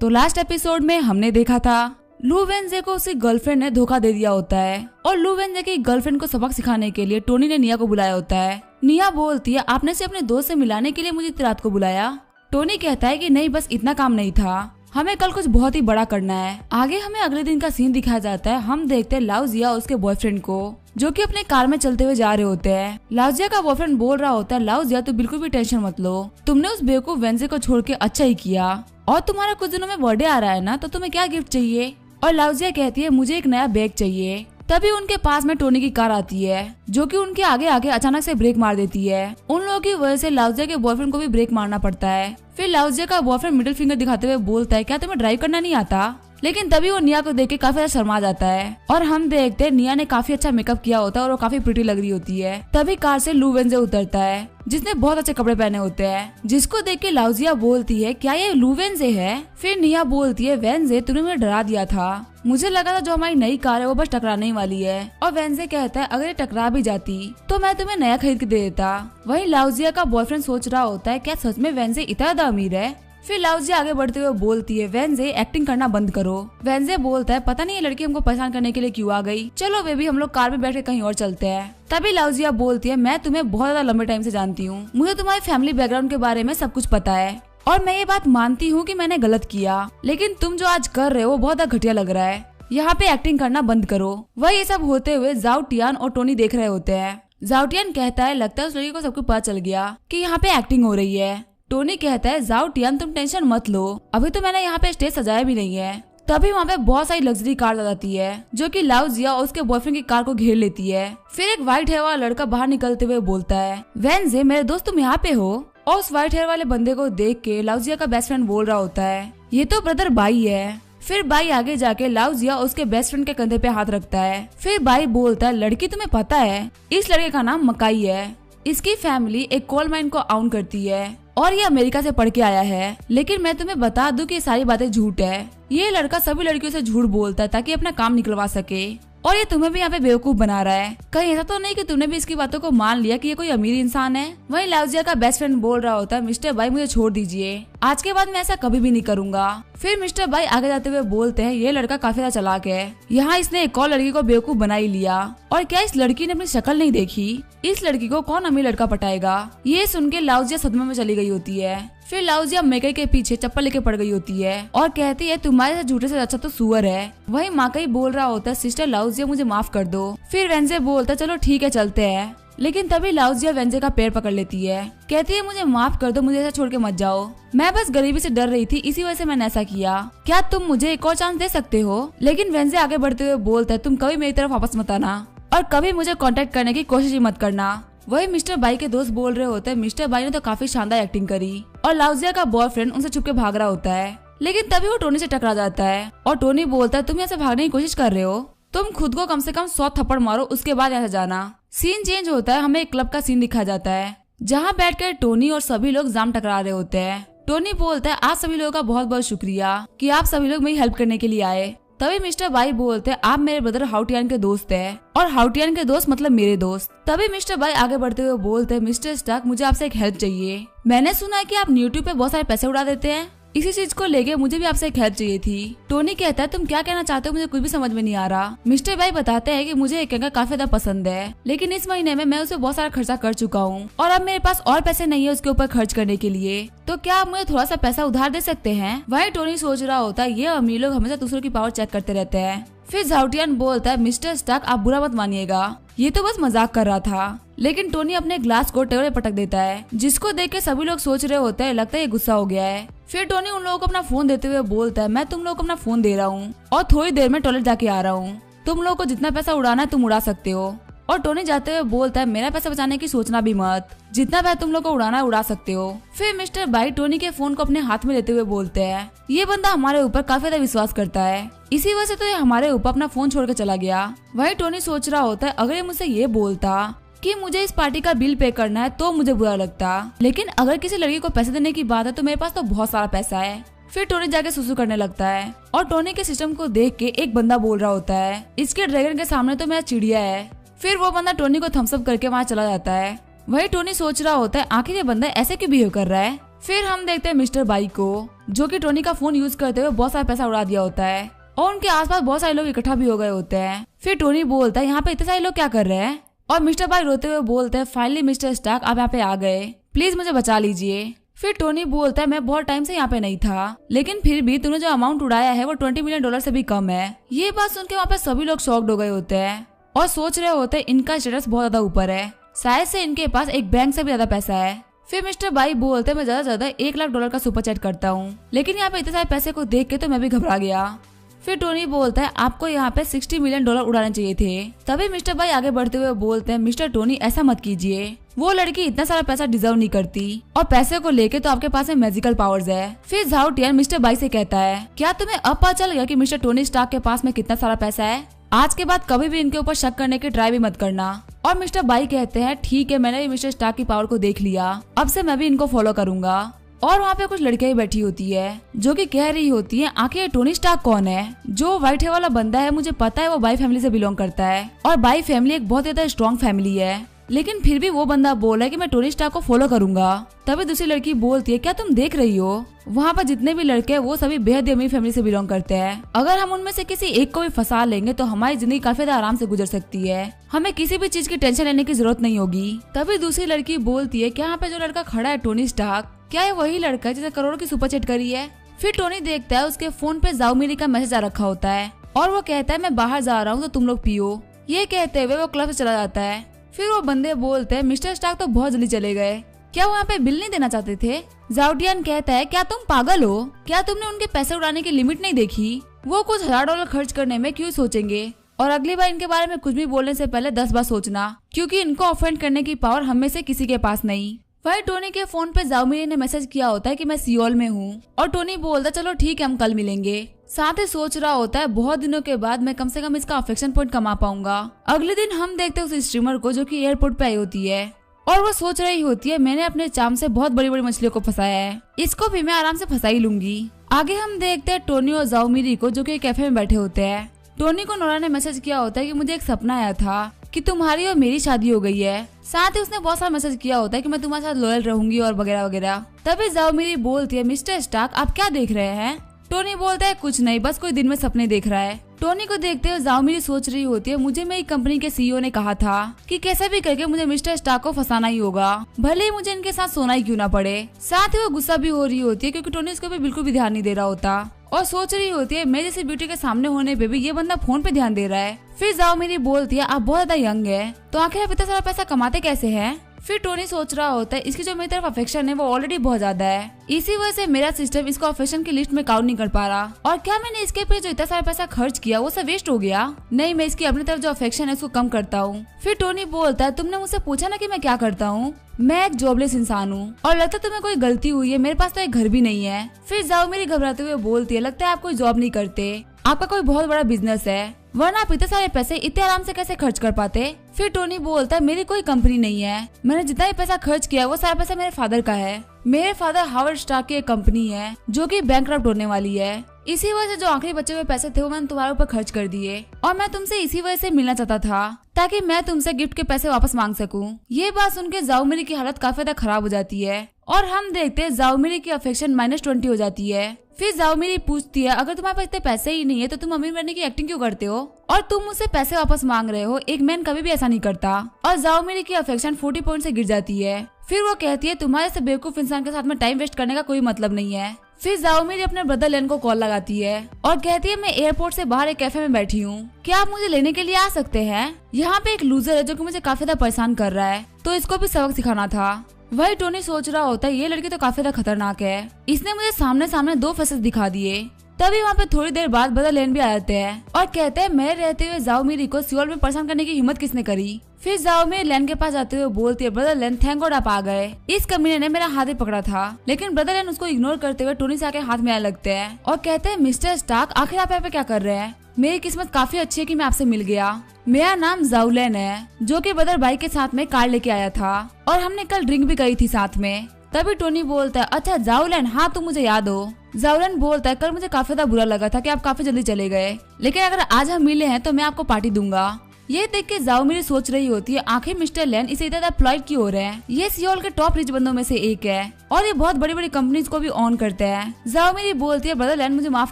तो last episode में हमने देखा था लू वेंजे को उसकी गर्लफ्रेंड ने धोखा दे दिया होता है और लू वेंजे की गर्लफ्रेंड को सबक सिखाने के लिए टोनी ने निया को बुलाया होता है। निया बोलती है आपने से अपने दोस्त से मिलाने के लिए मुझे इतनी रात को बुलाया। टोनी कहता है कि नहीं बस इतना काम नहीं था, हमें कल कुछ बहुत ही बड़ा करना है। आगे हमें अगले दिन का सीन दिखाया जाता है। हम देखते हैं लाउजिया और उसके बॉयफ्रेंड को जो कि अपने कार में चलते हुए जा रहे होते हैं। लाउजिया का बॉयफ्रेंड बोल रहा होता है लाउजिया तू बिल्कुल भी टेंशन मत लो, तुमने उस बेवकूफ वेंजे को छोड़ के अच्छा ही किया और तुम्हारा कुछ दिनों में बर्थडे आ रहा है ना, तो तुम्हें क्या गिफ्ट चाहिए। और लाउजिया कहती है मुझे एक नया बैग चाहिए। तभी उनके पास में टोनी की कार आती है जो कि उनके आगे आगे अचानक से ब्रेक मार देती है। उन लोगों की वजह से लाउजिया के बॉयफ्रेंड को भी ब्रेक मारना पड़ता है। फिर लाउजिया का बॉयफ्रेंड मिडिल फिंगर दिखाते हुए बोलता है क्या तुम्हें ड्राइव करना नहीं आता। लेकिन तभी वो निया को देख के काफी ज्यादा शर्मा जाता है और हम देखते हैं निया ने काफी अच्छा मेकअप किया होता है और वो काफी प्रिटी लग रही होती है। तभी कार से लू वेंजे उतरता है जिसने बहुत अच्छे कपड़े पहने होते हैं, जिसको देख के लाउजिया बोलती है क्या ये लू वेंजे है। फिर निया बोलती है वेंजे तुमने मुझे डरा दिया था, मुझे लगा था जो हमारी नई कार है वो बस टकराने ही वाली है। और वेंजे कहता है अगर ये टकरा भी जाती तो मैं तुम्हें नया खरीद के दे देता। वहीं लाउजिया का बॉयफ्रेंड सोच रहा होता है क्या सच में वेंजे इतना ज्यादा अमीर है। फिर लाउजिया आगे बढ़ते हुए बोलती है वेंजे एक्टिंग करना बंद करो। वेंजे बोलता है पता नहीं ये लड़की हमको परेशान करने के लिए क्यों आ गई, चलो बेबी हम लोग कार में बैठ के कहीं और चलते हैं। तभी लाउजिया बोलती है मैं तुम्हें बहुत ज्यादा लंबे टाइम से जानती हूँ, मुझे तुम्हारी फैमिली बैकग्राउंड के बारे में सब कुछ पता है और मैं ये बात मानती हूँ कि मैंने गलत किया, लेकिन तुम जो आज कर रहे हो वो बहुत ज्यादा घटिया लग रहा है, यहाँ पे एक्टिंग करना बंद करो। वह ये सब होते हुए जाओ टियान और टोनी देख रहे होते हैं। जाओ टियान कहता है लगता है उस लड़की को सब कुछ पता चल गया कि यहाँ पे एक्टिंग हो रही है। टोनी कहता है जाओ टियान तुम टेंशन मत लो, अभी तो मैंने यहाँ पे स्टेज सजाया भी नहीं है। तभी वहाँ पे बहुत सारी लग्जरी कार आ जाती है जो कि लाउजिया और उसके बॉयफ्रेंड की कार को घेर लेती है। फिर एक व्हाइट हेयर वाला लड़का बाहर निकलते हुए बोलता है वेंजे मेरे दोस्त तुम यहाँ पे हो। और उस व्हाइट हेयर वाले बंदे को देख के लाउजिया का बेस्ट फ्रेंड बोल रहा होता है ये तो ब्रदर बाई है। फिर बाई आगे जाके लाउजिया उसके बेस्ट फ्रेंड के कंधे पे हाथ रखता है। फिर बाई बोलता है लड़की तुम्हें पता है इस लड़के का नाम मकाई है, इसकी फैमिली एक कोल माइन को ऑन करती है और ये अमेरिका से पढ़ के आया है। लेकिन मैं तुम्हें बता दूं कि ये सारी बातें झूठ है, ये लड़का सभी लड़कियों से झूठ बोलता है ताकि अपना काम निकलवा सके और ये तुम्हें भी यहाँ पे बेवकूफ बना रहा है। कहीं ऐसा तो नहीं कि तुमने भी इसकी बातों को मान लिया कि ये कोई अमीर इंसान है। वहीं लाउजिया का बेस्ट फ्रेंड बोल रहा होता है मिस्टर भाई मुझे छोड़ दीजिए, आज के बाद मैं ऐसा कभी भी नहीं करूंगा। फिर मिस्टर भाई आगे जाते हुए बोलते हैं ये लड़का काफी ज्यादा चालाक है, यहाँ इसने एक और लड़की को बेवकूफ बना ही लिया और क्या इस लड़की ने अपनी शक्ल नहीं देखी, इस लड़की को कौन अमीर लड़का पटाएगा। ये सुन के लाउजिया सदमे में चली गई होती है। फिर लाउजिया मेकई के पीछे चप्पल लेके पड़ गई होती है और कहती है तुम्हारे से झूठे से अच्छा तो सुअर है। वहीं माकई बोल रहा होता है सिस्टर लाउजिया मुझे माफ कर दो। फिर वेंजे बोलता है चलो ठीक है चलते हैं। लेकिन तभी लाउजिया वेंजे का पैर पकड़ लेती है, कहती है मुझे माफ कर दो, मुझे ऐसा छोड़ के मत जाओ, मैं बस गरीबी से डर रही थी इसी वजह से मैंने ऐसा किया, क्या तुम मुझे एक और चांस दे सकते हो। लेकिन वेंजे आगे बढ़ते हुए बोलता है तुम कभी मेरी तरफ वापस मत आना और कभी मुझे कांटेक्ट करने की कोशिश ही मत करना। वही मिस्टर बाई के दोस्त बोल रहे होते हैं मिस्टर बाई ने तो काफी शानदार एक्टिंग करी और लाउजिया का बॉयफ्रेंड उनसे छुप के भाग रहा होता है। लेकिन तभी वो टोनी से टकरा जाता है और टोनी बोलता है तुम यहाँ से भागने की कोशिश कर रहे हो, तुम खुद को कम से कम 100 थप्पड़ मारो उसके बाद यहाँ से जाना। सीन चेंज होता है, हमें एक क्लब का सीन दिखाया जाता है जहाँ बैठकर टोनी और सभी लोग जाम टकरा रहे होते हैं। टोनी बोलता है आज सभी लोगों का बहुत बहुत शुक्रिया कि आप सभी लोग मेरी हेल्प करने के लिए आए। तभी मिस्टर बाई बोलते हैं आप मेरे ब्रदर हाउटियान के दोस्त हैं और हाउटियान के दोस्त मतलब मेरे दोस्त। तभी मिस्टर बाई आगे बढ़ते हुए बोलते हैं मिस्टर स्टार्क मुझे आपसे एक हेल्प चाहिए, मैंने सुना है कि आप यूट्यूब पे बहुत सारे पैसे उड़ा देते हैं, इसी चीज को लेके मुझे भी आपसे एक हेल्प चाहिए थी। टोनी कहता है तुम क्या कहना चाहते हो मुझे कुछ भी समझ में नहीं आ रहा। मिस्टर भाई बताते हैं कि मुझे एक काफी ज्यादा पसंद है लेकिन इस महीने में मैं उसे बहुत सारा खर्चा कर चुका हूँ और अब मेरे पास और पैसे नहीं है उसके ऊपर खर्च करने के लिए, तो क्या आप मुझे थोड़ा सा पैसा उधार दे सकते हैं। वही टोनी सोच रहा होता है ये अमीर लोग हमेशा दूसरों की पावर चेक करते रहते हैं। फिर झाउटियान बोलता है मिस्टर स्टार्क आप बुरा मत मानिएगा, ये तो बस मजाक कर रहा था। लेकिन टोनी अपने ग्लास को टेबल पे पटक देता है जिसको देख के सभी लोग सोच रहे होते हैं लगता है ये गुस्सा हो गया है। फिर टोनी उन लोगों को अपना फोन देते हुए बोलता है मैं तुम लोगों को अपना फोन दे रहा हूँ और थोड़ी देर में टॉयलेट जाके आ रहा हूँ, तुम लोगों को जितना पैसा उड़ाना है तुम उड़ा सकते हो। और टोनी जाते हुए बोलता है मेरा पैसा बचाने की सोचना भी मत, जितना पैसा तुम लोग को उड़ाना है उड़ा सकते हो। फिर मिस्टर बाई टोनी के फोन को अपने हाथ में लेते हुए बोलते हैं ये बंदा हमारे ऊपर काफी ज्यादा विश्वास करता है, इसी वजह से तो ये हमारे ऊपर अपना फोन छोड़ के चला गया। वही टोनी सोच रहा होता है अगर ये मुझसे ये बोलता कि मुझे इस पार्टी का बिल पे करना है तो मुझे बुरा लगता, लेकिन अगर किसी लड़की को पैसे देने की बात है तो मेरे पास तो बहुत सारा पैसा है। फिर टोनी जाके सुसु करने लगता है और टोनी के सिस्टम को देख के एक बंदा बोल रहा होता है इसके ड्रैगन के सामने तो मेरा चिड़िया है। फिर वो बंदा टोनी को थम्स अप करके वहाँ चला जाता है। वही टोनी सोच रहा होता है आखिर ये बंदा ऐसे क्यों बिहेव कर रहा है। फिर हम देखते हैं मिस्टर बाई को, जो कि टोनी का फोन यूज करते हुए बहुत सारा पैसा उड़ा दिया होता है और उनके आसपास बहुत सारे लोग इकट्ठा भी हो गए होते हैं। फिर टोनी बोलता है यहाँ पे इतने सारे लोग क्या कर रहे हैं, और मिस्टर बाई रोते हुए बोलते हैं फाइनली मिस्टर स्टार्क आप यहाँ पे आ गए, प्लीज मुझे बचा लीजिए। फिर टोनी बोलता है मैं बहुत टाइम से यहाँ पे नहीं था, लेकिन फिर भी तूने जो अमाउंट उड़ाया है वो $20 मिलियन से भी कम है। ये बात सुन के वहाँ पे सभी लोग शॉक्ड हो गए होते हैं और सोच रहे होते हैं इनका स्टेटस बहुत ज्यादा ऊपर है, शायद से इनके पास एक बैंक से भी ज्यादा पैसा है। फिर मिस्टर बाई बोलते हैं मैं ज्यादा से ज्यादा $1 लाख का सुपर चैट करता हूँ, लेकिन यहाँ पे इतने सारे पैसे को देख के तो मैं भी घबरा गया। फिर टोनी बोलता है आपको यहाँ पे $60 मिलियन उड़ाने चाहिए थे। तभी मिस्टर बाई आगे बढ़ते हुए बोलते हैं मिस्टर टोनी ऐसा मत कीजिए, वो लड़की इतना सारा पैसा डिजर्व नहीं करती और पैसे को लेके तो आपके पास में मैजिकल पावर्स है। फिर झाउटियन मिस्टर बाई से कहता है क्या तुम्हें अब पता चल गया कि मिस्टर टोनी स्टार्क के पास में कितना सारा पैसा है, आज के बाद कभी भी इनके ऊपर शक करने की ट्राई भी मत करना। और मिस्टर बाई कहते हैं ठीक है मैंने भी मिस्टर स्टार्क की पावर को देख लिया, अब से मैं भी इनको फॉलो करूंगा। और वहाँ पे कुछ लड़कियां ही बैठी होती है जो कि कह रही होती है आखिर टोनी स्टार्क कौन है। जो व्हाइट हेयर वाला बंदा है मुझे पता है वो बाई फैमिली से बिलोंग करता है और बाई फैमिली एक बहुत ज्यादा स्ट्रॉन्ग फैमिली है, लेकिन फिर भी वो बंदा बोल रहा है कि मैं टोनी स्टार्क को फॉलो करूंगा। तभी दूसरी लड़की बोलती है क्या तुम देख रही हो वहाँ पर जितने भी लड़के हैं वो सभी बेहद अमीर फैमिली से बिलोंग करते हैं, अगर हम उनमें से किसी एक को भी फंसा लेंगे तो हमारी जिंदगी काफी ज्यादा आराम से गुजर सकती है, हमें किसी भी चीज की टेंशन लेने की जरूरत नहीं होगी। तभी दूसरी लड़की बोलती है क्या यहाँ पे जो लड़का खड़ा है टोनी स्टार्क, क्या ये वही लड़का है जिसने करोड़ों की सुपर चैट करी है। फिर टोनी देखता है उसके फोन पे जाओमिरी का मैसेज आ रखा होता है और वो कहता है मैं बाहर जा रहा हूँ तो तुम लोग पियो। ये कहते हुए वो क्लब से चला जाता है। फिर वो बंदे बोलते हैं मिस्टर स्टार्क तो बहुत जल्दी चले गए, क्या वो यहाँ पे बिल नहीं देना चाहते थे। जाउटियन कहता है क्या तुम पागल हो, क्या तुमने उनके पैसे उड़ाने की लिमिट नहीं देखी, वो कुछ $1000 खर्च करने में क्यों सोचेंगे, और अगली बार इनके बारे में कुछ भी बोलने से पहले 10 बार सोचना, क्योंकि इनको ऑफेंड करने की पावर हम में से किसी के पास नहीं। वही टोनी के फोन पे जाओमिरी ने मैसेज किया होता है कि मैं सियोल में हूँ और टोनी बोलता है चलो ठीक है हम कल मिलेंगे। साथ ही सोच रहा होता है बहुत दिनों के बाद मैं कम से कम इसका अफेक्शन पॉइंट कमा पाऊंगा। अगले दिन हम देखते हैं उस स्ट्रीमर को जो कि एयरपोर्ट पे आई होती है और वो सोच रही होती है मैंने अपने चाम से बहुत बड़ी बड़ी मछलियों को फंसाया है, इसको भी मैं आराम से फंसा ही लूंगी। आगे हम देखते हैं टोनी और जाओमिरी को जो कि कैफे में बैठे होते हैं। टोनी को नोरा ने मैसेज किया होता है कि मुझे एक सपना आया था कि तुम्हारी और मेरी शादी हो गई है, साथ ही उसने बहुत सारा मैसेज किया होता है कि मैं तुम्हारे साथ लॉयल रहूंगी और वगैरह वगैरह। तभी जाओमिरी बोलती है मिस्टर स्टार्क आप क्या देख रहे हैं। टोनी बोलता है कुछ नहीं बस कोई दिन में सपने देख रहा है। टोनी को देखते हुए जाओमिरी सोच रही होती है मुझे मेरी कंपनी के सीईओ ने कहा था कि कैसे भी करके मुझे मिस्टर स्टार्क को फंसाना ही होगा, भले ही मुझे इनके साथ सोना ही क्यों ना पड़े। साथ ही वो गुस्सा भी हो रही होती है क्योंकि टोनी उसके ऊपर बिल्कुल भी ध्यान नहीं दे रहा होता और सोच रही होती है मैं जैसी ब्यूटी के सामने होने पे भी ये बंदा फोन पे ध्यान दे रहा है। फिर जाओमिरी बोलती है आप बहुत ज्यादा यंग है तो आखिर आप इतना सारा पैसा कमाते कैसे हैं। फिर टोनी सोच रहा होता है इसकी जो मेरी तरफ अफेक्शन है वो ऑलरेडी बहुत ज्यादा है, इसी वजह से मेरा सिस्टम इसको अफेक्शन की लिस्ट में काउंट नहीं कर पा रहा, और क्या मैंने इसके पे जो इतना सारा पैसा खर्च किया वो सब वेस्ट हो गया। नहीं मैं इसकी अपनी तरफ जो अफेक्शन है उसको कम करता हूँ। फिर टोनी बोलता है तुमने मुझसे पूछा ना कि मैं क्या करता हूँ, मैं एक जॉबलेस इंसान हूँ और लगता है तुम्हें कोई गलती हुई है, मेरे पास तो एक घर भी नहीं है। फिर जाओमिरी घबराते हुए बोलती है लगता है आप कोई जॉब नहीं करते, आपका कोई बहुत बड़ा बिजनेस है, वरना आप इतने सारे पैसे इतने आराम से कैसे खर्च कर पाते। फिर टोनी बोलता है मेरी कोई कंपनी नहीं है, मैंने जितना भी पैसा खर्च किया वो सारा पैसा मेरे फादर का है, मेरे फादर हावर्ड स्टार्क की एक कंपनी है जो कि बैंकरप्ट होने वाली है, इसी वजह से जो आखिरी बचे हुए पैसे थे वो मैंने तुम्हारे ऊपर खर्च कर दिए और मैं तुमसे इसी वजह से मिलना चाहता था ताकि मैं तुमसे गिफ्ट के पैसे वापस मांग सकूं। ये बात सुन के जाओमिरी की हालत काफी ज्यादा खराब हो जाती है और हम देखते हैं जाओमिरी की अफेक्शन -20 हो जाती है। फिर जाओमिरी पूछती है अगर तुम्हारे पास इतने पैसे ही नहीं है तो तुम अमीर बनने की एक्टिंग क्यों करते हो और तुम मुझसे पैसे वापस मांग रहे हो, एक मैन कभी भी ऐसा नहीं करता। और जाओमिरी की अफेक्शन 40 पॉइंट से गिर जाती है। फिर वो कहती है तुम्हारे से बेवकूफ इंसान के साथ में टाइम वेस्ट करने का कोई मतलब नहीं है। फिर जाओमिरी अपने ब्रदर लेन को कॉल लगाती है और कहती है मैं एयरपोर्ट से बाहर एक कैफे में बैठी हूँ, क्या आप मुझे लेने के लिए आ सकते हैं। यहाँ पे एक लूजर है जो कि मुझे काफी ज्यादा परेशान कर रहा है तो इसको भी सबक सिखाना था। वही टोनी सोच रहा होता है ये लड़की तो काफी ज्यादा खतरनाक है, इसने मुझे सामने सामने 2 फेसेस दिखा दिए। तभी वहाँ पे थोड़ी देर बाद ब्रदर लेन भी आ जाते हैं और कहते हैं मेरे रहते हुए जाओमिरी को सियोल में परेशान करने की हिम्मत किसने करी। फिर जाओमिरी लेन के पास जाते हुए बोलती है ब्रदर लेन थैंक गॉड आप आ गए, इस कमीने ने मेरा हाथ ही पकड़ा था। लेकिन ब्रदर लेन उसको इग्नोर करते हुए टोनी से आके हाथ मिलाने लगते हैं और कहते हैं मिस्टर स्टार्क आखिर आप यहाँ पे क्या कर रहे हैं, मेरी किस्मत काफी अच्छी है कि मैं आपसे मिल गया। मेरा नाम जाउलेन है जो कि ब्रदर भाई के साथ में कार लेके आया था और हमने कल ड्रिंक भी करी थी साथ में। तभी टोनी बोलता है अच्छा जाउलेन हाँ तुम मुझे याद हो। जाउलेन बोलता है कल मुझे काफी ज्यादा बुरा लगा था कि आप काफी जल्दी चले गए, लेकिन अगर आज हम मिले हैं तो मैं आपको पार्टी दूंगा। ये देख के जाओ मेरी सोच रही होती है आखिर मिस्टर लैन इसे इतना प्लॉट की हो रहा है। ये सियोल के टॉप रिच बंदों में से एक है और ये बहुत बड़ी बड़ी कंपनीज को भी ऑन करता है। जाओ मेरी बोलती है ब्रदर लैन मुझे माफ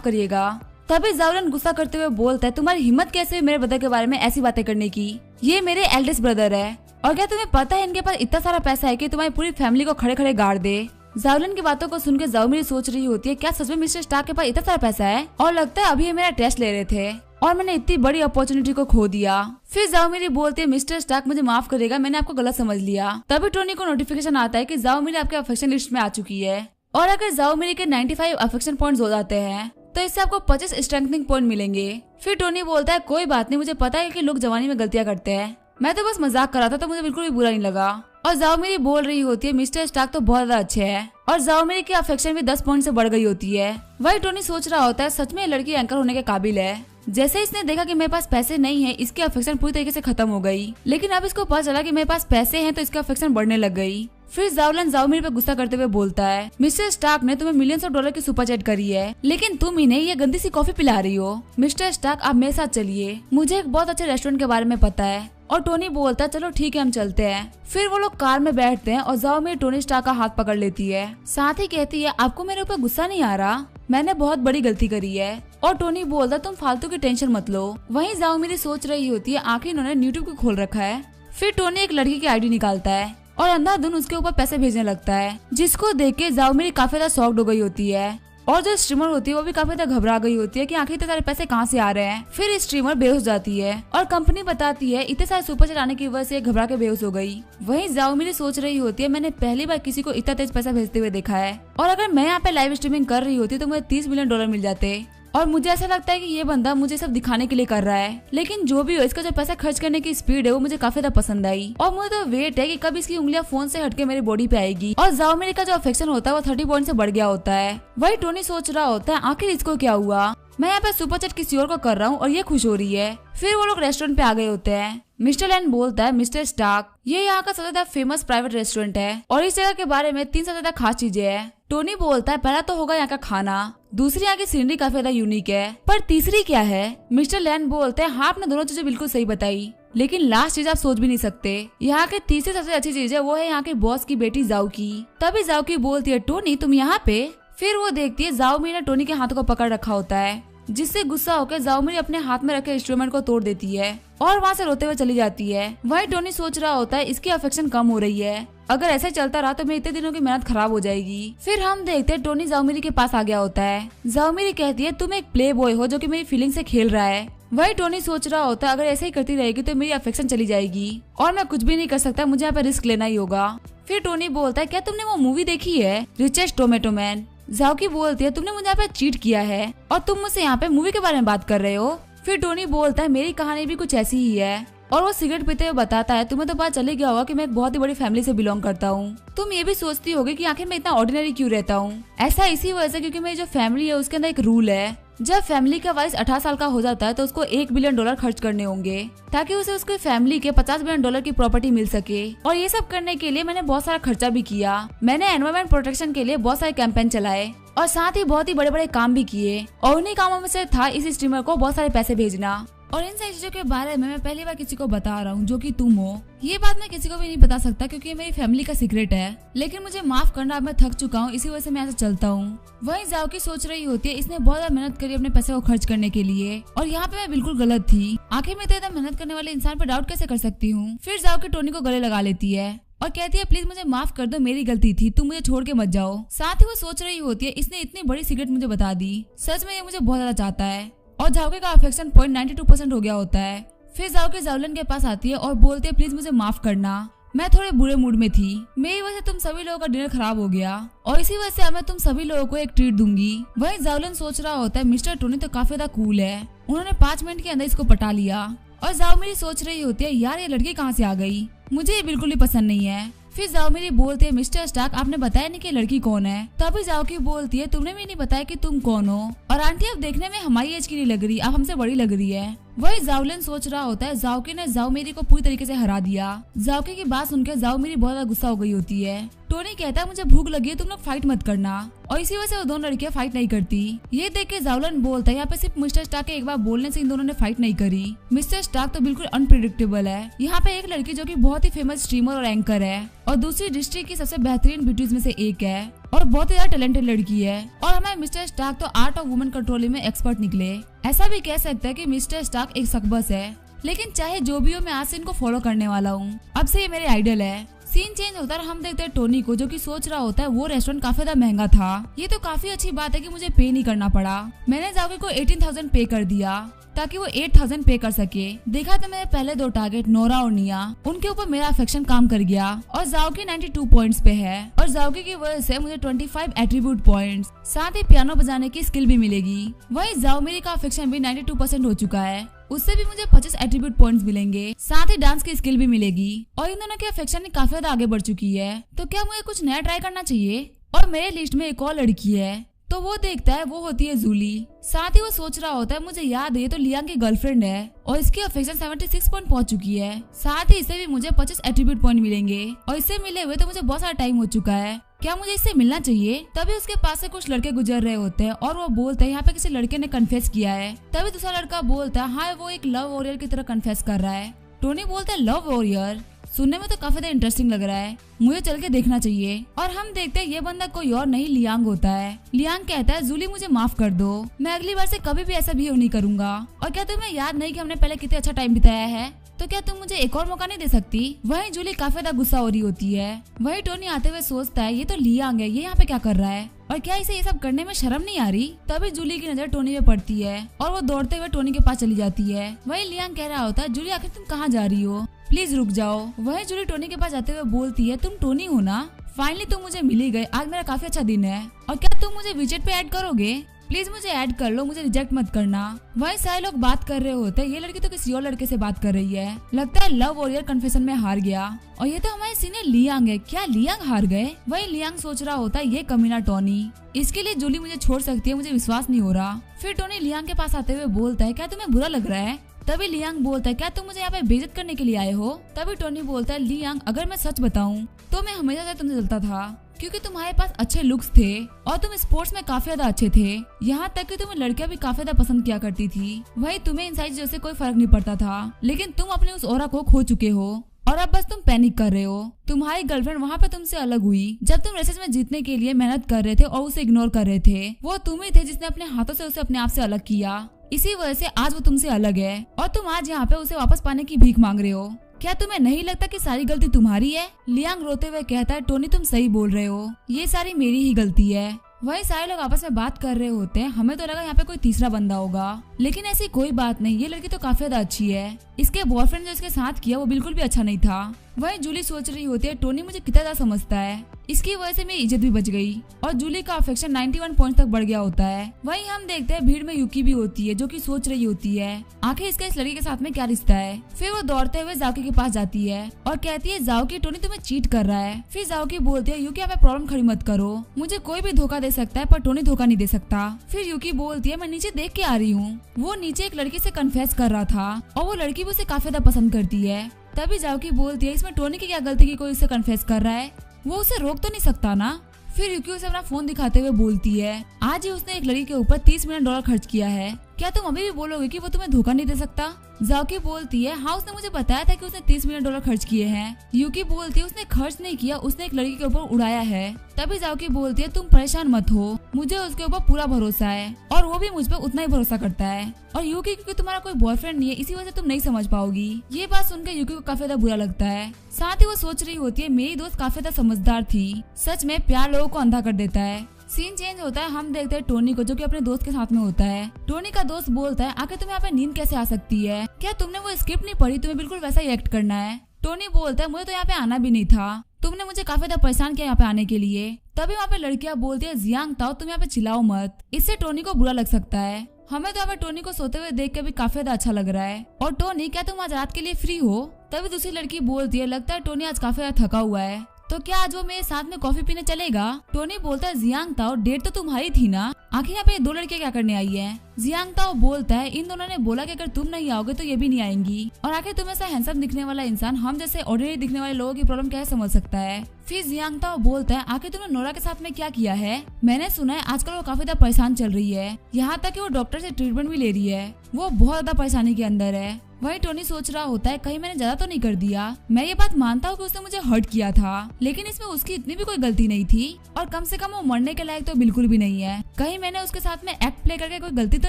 करिएगा। तभी जाओ लैन गुस्सा करते हुए बोलता है तुम्हारी हिम्मत कैसे हुई मेरे ब्रदर के बारे में ऐसी बातें करने की। ये मेरे एल्डेस्ट ब्रदर है और क्या तुम्हें पता है इनके पास इतना सारा पैसा है कि तुम्हारी पूरी फैमिली को खड़े खड़े गाड़ दे। जाओलिन की बातों को सुनकर जाओ मेरी सोच रही होती है क्या सच में मिस्टर स्टार्क के पास इतना सारा पैसा है और लगता है अभी ये मेरा टेस्ट ले रहे थे और मैंने इतनी बड़ी अपॉर्चुनिटी को खो दिया। फिर जाओ मेरी बोलती है मिस्टर स्टार्क मुझे माफ करेगा मैंने आपको गलत समझ लिया। तभी टोनी को नोटिफिकेशन आता है कि जाओ मेरी आपके अफेक्शन लिस्ट में आ चुकी है और अगर जाओ मेरी के 95 अफेक्शन पॉइंट्स हो जाते हैं तो इससे आपको 25 स्ट्रेंथनिंग पॉइंट मिलेंगे। फिर टोनी बोलता है कोई बात नहीं मुझे पता है कि लोग जवानी में गलतियां करते हैं मैं तो बस मजाक कर रहा था तो मुझे बिल्कुल भी बुरा नहीं लगा। और जाओ मेरी बोल रही होती है मिस्टर स्टार्क तो बहुत ज्यादा अच्छे हैं और जाओ मेरी की अफेक्शन भी 10 पॉइंट से बढ़ गई होती है। वही टोनी सोच रहा होता है सच में लड़की एंकर होने के काबिल है। जैसे इसने देखा कि मेरे पास पैसे नहीं है इसकी अफेक्शन पूरी तरीके से खत्म हो गई लेकिन अब इसको पता चला कि मेरे पास पैसे हैं तो इसकी अफेक्शन बढ़ने लग गई। फिर जाओलन जाओ मेरे पे गुस्सा करते हुए बोलता है मिस्टर स्टार्क ने तुम्हें मिलियंस ऑफ डॉलर की सुपर चैट करी है लेकिन तुम इन्हें ये गंदी सी कॉफी पिला रही हो। मिस्टर स्टार्क आप मेरे साथ चलिए मुझे एक बहुत अच्छे रेस्टोरेंट के बारे में पता है। और टोनी बोलता है चलो ठीक है हम चलते हैं। फिर वो लोग कार में बैठते हैं और जाओ मेरी टोनी स्टार्क का हाथ पकड़ लेती है साथ ही कहती है आपको मेरे ऊपर गुस्सा नहीं आ रहा मैंने बहुत बड़ी गलती करी है। और टोनी बोलता तुम फालतू की टेंशन मत लो। वहीं जाओ मेरी सोच रही होती है आखिर इन्होंने यूट्यूब को खोल रखा है। फिर टोनी एक लड़की की आईडी निकालता है और अंधाधुन उसके ऊपर पैसे भेजने लगता है जिसको देख के जाओ मेरी काफी ज्यादा शॉक्ड हो गई होती है और जो स्ट्रीमर होती है वो भी काफी ज्यादा घबरा गई होती है कि आखिर इतने सारे पैसे कहाँ से आ रहे हैं। फिर स्ट्रीमर बेहोश जाती है और कंपनी बताती है इतने सारे सुपर चैट आने की वजह से घबरा के बेहोश हो गई। वहीं जाओ मेरी सोच रही होती है मैंने पहली बार किसी को इतना तेज पैसा भेजते हुए देखा है और अगर मैं यहाँ पे लाइव स्ट्रीमिंग कर रही होती तो मुझे 30 मिलियन डॉलर मिल जाते। और मुझे ऐसा लगता है कि ये बंदा मुझे सब दिखाने के लिए कर रहा है लेकिन जो भी हो इसका जो पैसा खर्च करने की स्पीड है वो मुझे काफी ज्यादा पसंद आई और मुझे तो वेट है कि कब इसकी उंगलियां फोन से हटके मेरी बॉडी पे आएगी। और जाओ मेरी का जो अफेक्शन होता है वो 30 पॉइंट से बढ़ गया होता है। वही टोनी सोच रहा होता है आखिर इसको क्या हुआ मैं यहाँ पे सुपर चैट किसी और को कर रहा हूँ और ये खुश हो रही है। फिर वो लोग रेस्टोरेंट पे आ गए होते हैं। मिस्टर लैन बोलता है मिस्टर स्टार्क ये यहाँ का सबसे ज्यादा फेमस प्राइवेट रेस्टोरेंट है और इस जगह के बारे में 3 सबसे ज्यादा खास चीजें हैं। टोनी बोलता है पहला तो होगा यहाँ का खाना दूसरी यहाँ की सीनरी काफी ज्यादा यूनिक है पर तीसरी क्या है। मिस्टर लैन बोलते हैं हाँ आपने दोनों चीजें बिल्कुल सही बताई लेकिन लास्ट चीज आप सोच भी नहीं सकते। यहाँ के तीसरी सबसे अच्छी चीज है वो है यहाँ के बॉस की बेटी जाओ की। तभी जाओ की बोलती है टोनी तुम यहाँ पे। फिर वो देखती है जाओ मी ने टोनी के हाथों को पकड़ रखा होता है जिससे गुस्सा होकर जाओ मेरी अपने हाथ में रखे इंस्ट्रूमेंट को तोड़ देती है और वहाँ से रोते हुए चली जाती है। वही टोनी सोच रहा होता है इसकी अफेक्शन कम हो रही है अगर ऐसे चलता रहा तो मेरे इतने दिनों की मेहनत खराब हो जाएगी। फिर हम देखते हैं टोनी जाओ मेरी के पास आ गया होता है। जाओ मेरी कहती है तुम एक प्ले बॉय हो जो कि मेरी फीलिंग से खेल रहा है। वही टोनी सोच रहा होता है अगर ऐसे ही करती रहेगी तो मेरी अफेक्शन चली जाएगी और मैं कुछ भी नहीं कर सकता मुझे यहाँ पे रिस्क लेना ही होगा। फिर टोनी बोलता है क्या तुमने वो मूवी देखी है रिचेस्ट टोमेटो मैन। जाओ की बोलती है तुमने मुझे यहाँ पे चीट किया है और तुम मुझसे यहाँ पे मूवी के बारे में बात कर रहे हो। फिर टोनी बोलता है मेरी कहानी भी कुछ ऐसी ही है और वो सिगरेट पीते हुए बताता है तुम्हें तो पता चले गया होगा कि मैं एक बहुत ही बड़ी फैमिली से बिलोंग करता हूँ। तुम ये भी सोचती होगी कि आखिर मैं इतना ऑर्डिनरी क्यों रहता हूँ। ऐसा इसी वजह से क्योंकि मेरी जो फैमिली है उसके अंदर एक रूल है जब फैमिली का वाइस 18 साल का हो जाता है तो उसको $1 बिलियन खर्च करने होंगे ताकि उसे उसकी फैमिली के $50 बिलियन की प्रॉपर्टी मिल सके। और ये सब करने के लिए मैंने बहुत सारा खर्चा भी किया। मैंने एनवायरमेंट प्रोटेक्शन के लिए बहुत सारे कैंपेन चलाए और साथ ही बहुत ही बड़े बड़े काम भी किए और उन्हीं कामों में से था इस स्ट्रीमर को बहुत सारे पैसे भेजना। और इन सारी चीजों के बारे में मैं पहली बार किसी को बता रहा हूँ जो कि तुम हो। ये बात मैं किसी को भी नहीं बता सकता क्योंकि ये मेरी फैमिली का सीक्रेट है लेकिन मुझे माफ करना अब मैं थक चुका हूँ इसी वजह से मैं ऐसे चलता हूँ। वहीं जाओ की सोच रही होती है इसने बहुत ज्यादा मेहनत करी अपने पैसे को खर्च करने के लिए और यहाँ पे मैं बिल्कुल गलत थी। आखिर मैं इतना मेहनत करने वाले इंसान पर डाउट कैसे कर सकती हूँ। फिर जाओ की टोनी को गले लगा लेती है और कहती है प्लीज मुझे माफ कर दो मेरी गलती थी तुम मुझे छोड़ के मत जाओ। साथ ही वो सोच रही होती है इसने इतनी बड़ी सीक्रेट मुझे बता दी सच में ये मुझे बहुत ज्यादा चाहता है। और जाओके का अफेक्शन पॉइंट 92% हो गया होता है। फिर जाओके जाओलन के पास आती है और बोलती है प्लीज मुझे माफ करना मैं थोड़े बुरे मूड में थी मेरी वजह से तुम सभी लोगों का डिनर खराब हो गया और इसी वजह से अब मैं तुम सभी लोगों को एक ट्रीट दूंगी। वहीं जाओलन सोच रहा होता है मिस्टर टोनी तो काफी ज्यादा कूल है उन्होंने 5 मिनट के अंदर इसको पटा लिया। और जाओ मेरी सोच रही होती है यार ये लड़की कहाँ से आ गई मुझे ये बिल्कुल भी पसंद नहीं है। फिर जाओ मेरी बोलती है मिस्टर स्टार्क आपने बताया नहीं कि लड़की कौन है। तभी जाओ की बोलती है तुमने भी नहीं बताया कि तुम कौन हो और आंटी अब देखने में हमारी एज की नहीं लग रही आप हमसे बड़ी लग रही है। वही जाओलिन सोच रहा होता है जाओकी ने जाओमेरी को पूरी तरीके से हरा दिया। जाओकी की बात सुनकर जाओमेरी बहुत ज्यादा गुस्सा हो गई होती है। टोनी कहता है मुझे भूख लगी है, तुम लोग फाइट मत करना, और इसी वजह से वो दोनों लड़कियां फाइट नहीं करती। ये देख के जाओलिन बोलता है यहाँ पे सिर्फ मिस्टर स्टार्क के एक बार बोलने से इन दोनों ने फाइट नहीं करी। मिस्टर स्टार्क तो बिल्कुल अनप्रिडिक्टेबल है। यहाँ पे एक लड़की जो कि बहुत ही फेमस स्ट्रीमर और एंकर है और दूसरी डिस्ट्रिक्ट की सबसे बेहतरीन ब्यूटीज में से एक है और बहुत ही ज्यादा टैलेंटेड लड़की है। और हमारे मिस्टर स्टार्क तो आर्ट ऑफ वुमेन कंट्रोलिंग में एक्सपर्ट निकले। ऐसा भी कह सकते हैं कि मिस्टर स्टार्क एक सकबस है, लेकिन चाहे जो भी हो मैं आज से इनको फॉलो करने वाला हूँ। अब से ये मेरे आइडल है। सीन चेंज होता है, हम देखते हैं टोनी को जो कि सोच रहा होता है वो रेस्टोरेंट काफी ज्यादा महंगा था। ये तो काफी अच्छी बात है कि मुझे पे नहीं करना पड़ा। मैंने जाओकी को 18,000 पे कर दिया ताकि वो 8,000 पे कर सके। देखा तो मेरे पहले दो टारगेट नोरा और निया, उनके ऊपर मेरा अफेक्शन काम कर गया और जाओकी 92 पॉइंट्स पे है और जाओकी की वजह से मुझे 25 एट्रीब्यूट पॉइंट्स, साथ ही पियानो बजाने की स्किल भी मिलेगी। वही जाओमेरी का अफेक्शन भी 92% हो चुका है, उससे भी मुझे 25 एट्रीब्यूट पॉइंट्स मिलेंगे, साथ ही डांस की स्किल भी मिलेगी और इन दोनों के अफेक्शन काफी ज्यादा आगे बढ़ चुकी है। तो क्या मुझे कुछ नया ट्राई करना चाहिए? और मेरे लिस्ट में एक और लड़की है तो वो देखता है, वो होती है जूली। साथ ही वो सोच रहा होता है मुझे याद है ये तो लियांग की गर्लफ्रेंड है और इसकी अफेक्शन 76 पॉइंट पहुंच चुकी है। साथ ही इससे भी मुझे 25 एट्रीब्यूट पॉइंट मिलेंगे और इससे मिले हुए तो मुझे बहुत सारा टाइम हो चुका है। क्या मुझे इससे मिलना चाहिए? तभी उसके पास से कुछ लड़के गुजर रहे होते हैं और वो बोलते हैं यहाँ पे किसी लड़के ने कन्फेस किया है। तभी दूसरा लड़का बोलता है हाँ वो एक लव वॉरियर की तरह कन्फेस कर रहा है। टोनी बोलता है लव वॉरियर, सुनने में तो काफी ज्यादा इंटरेस्टिंग लग रहा है, मुझे चल के देखना चाहिए। और हम देखते हैं ये बंदा कोई और नहीं लियांग होता है। लियांग कहता है जूली मुझे माफ कर दो, मैं अगली बार से कभी भी ऐसा बिहेव नहीं करूंगा। और क्या तुम्हें याद नहीं कि हमने पहले कितने अच्छा टाइम बिताया है? तो क्या तुम मुझे एक और मौका नहीं दे सकती? वहीं जूली काफी ज्यादा गुस्सा हो रही होती है। वहीं टोनी आते हुए सोचता है ये तो लियांग है, ये यहाँ पे क्या कर रहा है और क्या इसे ये सब करने में शर्म नहीं आ रही? तभी जूली की नजर टोनी पे पड़ती है और वो दौड़ते हुए टोनी के पास चली जाती है। वहीं लियांग कह रहा होता है जूली आखिर तुम कहाँ जा रही हो, प्लीज रुक जाओ। वहीं जूली टोनी के पास जाते हुए बोलती है तुम टोनी हो ना, फाइनली तुम मुझे मिल ही गए, आज मेरा काफी अच्छा दिन है और क्या तुम मुझे विजेट पे ऐड करोगे? प्लीज मुझे ऐड कर लो, मुझे रिजेक्ट मत करना। वहीं सारे लोग बात कर रहे होते हैं, ये लड़की तो किसी और लड़के से बात कर रही है, लगता है लव वॉरियर कन्फेशन में हार गया और ये तो हमारे सीनियर लियांग है। क्या लियांग हार गए? वहीं लियांग सोच रहा होता है ये कमीना टोनी, इसके लिए जूली मुझे छोड़ सकती है, मुझे विश्वास नहीं हो रहा। फिर टोनी लियांग के पास आते हुए बोलता है क्या तुम्हें बुरा लग रहा है? तभी लियांग बोलता है क्या तुम मुझे यहाँ पे बेइज्जत करने के लिए आए हो? तभी टोनी बोलता है लियांग अगर मैं सच बताऊं तो मैं हमेशा से तुमसे जलता था क्योंकि तुम्हारे पास अच्छे लुक्स थे और तुम स्पोर्ट्स में काफी ज्यादा अच्छे थे, यहाँ तक कि तुम्हें लड़कियां भी काफी ज्यादा पसंद किया करती थी। वही तुम्हें इन सारी चीजों से कोई फर्क नहीं पड़ता था, लेकिन तुम अपने उस ऑरा को खो चुके हो और अब बस तुम पैनिक कर रहे हो। तुम्हारी गर्लफ्रेंड वहाँ पे तुमसे अलग हुई जब तुम रेसेस में जीतने के लिए मेहनत कर रहे थे और उसे इग्नोर कर रहे थे। वो तुम ही थे जिसने अपने हाथों से उसे अपने आप से अलग किया, इसी वजह से आज वो तुमसे अलग है और तुम आज यहाँ पे उसे वापस पाने की भीख मांग रहे हो। क्या तुम्हें नहीं लगता कि सारी गलती तुम्हारी है? लियांग रोते हुए कहता है टोनी तुम सही बोल रहे हो, ये सारी मेरी ही गलती है। वही सारे लोग आपस में बात कर रहे होते हैं, हमें तो लगा यहाँ पे कोई तीसरा बंदा होगा, लेकिन ऐसी कोई बात नहीं, ये लड़की तो काफी ज्यादा अच्छी है। इसके बॉयफ्रेंड जो इसके साथ किया वो बिल्कुल भी अच्छा नहीं था। वही जूली सोच रही होती है टोनी मुझे कितना ज्यादा समझता है, इसकी वजह से मेरी इज्जत भी बच गई और जूली का अफेक्शन 91 पॉइंट तक बढ़ गया होता है। वहीं हम देखते हैं भीड़ में यूकी भी होती है जो कि सोच रही होती है आखिर इसका इस लड़की के साथ में क्या रिश्ता है। फिर वो दौड़ते हुए जाओकी के पास जाती है और कहती है जाओकी टोनी तुम्हें चीट कर रहा है। फिर जाओकी बोलती है यूकी आप प्रॉब्लम खड़ी मत करो, मुझे कोई भी धोखा दे सकता है पर टोनी धोखा नहीं दे सकता। फिर यूकी बोलती है मैं नीचे देख के आ रही हूँ, वो नीचे एक लड़की से कन्फेस कर रहा था और वो लड़की भी उसे काफी ज्यादा पसंद करती है। तभी जाओकी बोलती है इसमें टोनी की क्या गलती की कोई उसे कन्फेस कर रहा है, वो उसे रोक तो नहीं सकता ना। फिर यूकी उसे अपना फोन दिखाते हुए बोलती है आज ही उसने एक लड़की के ऊपर $30 मिलियन खर्च किया है, क्या तुम अभी भी बोलोगे कि वो तुम्हें धोखा नहीं दे सकता? जाओकी बोलती है हाँ उसने मुझे बताया था कि उसने $30 मिलियन खर्च किए हैं। यूकी बोलती है उसने खर्च नहीं किया, उसने एक लड़की के ऊपर उड़ाया है। तभी जाओकी बोलती है तुम परेशान मत हो, मुझे उसके ऊपर पूरा भरोसा है और वो भी मुझ पर उतना ही भरोसा करता है। और यूकी क्योंकि तुम्हारा कोई बॉयफ्रेंड नहीं है इसी वजह से तुम नहीं समझ पाओगी। ये बात सुनकर यूकी को काफी ज्यादा बुरा लगता है। साथ ही वो सोच रही होती है मेरी दोस्त काफी ज्यादा समझदार थी, सच में प्यार लोगों को अंधा कर देता है। सीन चेंज होता है, हम देखते हैं टोनी को जो कि अपने दोस्त के साथ में होता है। टोनी का दोस्त बोलता है आखिर तुम्हें यहाँ पे नींद कैसे आ सकती है, क्या तुमने वो स्क्रिप्ट नहीं पढ़ी, तुम्हें बिल्कुल वैसा ही एक्ट करना है। टोनी बोलता है मुझे तो यहाँ पे आना भी नहीं था, तुमने मुझे काफी ज्यादा परेशान किया यहाँ पे आने के लिए। तभी वहाँ पे लड़कियां बोलती है जियांग ताओ तुम यहाँ पे चिल्लाओ मत, इससे टोनी को बुरा लग सकता है। हमें तो यहाँ पे टोनी को सोते हुए देख के भी काफी ज्यादा अच्छा लग रहा है। और टोनी क्या तुम आज रात के लिए फ्री हो? तभी दूसरी लड़की बोलती है लगता है टोनी आज काफी ज्यादा थका हुआ है। तो क्या आज वो मेरे साथ में कॉफी पीने चलेगा? टोनी बोलता है जियांग ताओ, डेट तो तुम्हारी थी ना, आखिर यहाँ पे दो लड़के क्या करने आई है? जियांग ताओ बोलता है इन दोनों ने बोला कि अगर तुम नहीं आओगे तो ये भी नहीं आएंगी, और आखिर तुम ऐसा हैंडसम दिखने वाला इंसान हम जैसे ऑर्डिनरी दिखने वाले लोगों की प्रॉब्लम कैसे समझ सकता है? फिर जियांग ताओ बोलता है आखिर तुमने नोरा के साथ में क्या किया है? मैंने सुना है आजकल वो काफी ज्यादा परेशान चल रही है, यहाँ तक कि वो डॉक्टर से ट्रीटमेंट भी ले रही है, वो बहुत ज्यादा परेशानी के अंदर है। वही टोनी सोच रहा होता है कहीं मैंने ज्यादा तो नहीं कर दिया। मैं ये बात मानता हूँ कि उसने मुझे हर्ट किया था, लेकिन इसमें उसकी इतनी भी कोई गलती नहीं थी, और कम से कम वो मरने के लायक तो बिल्कुल भी नहीं है। कहीं मैंने उसके साथ में एक्ट प्ले करके कोई गलती तो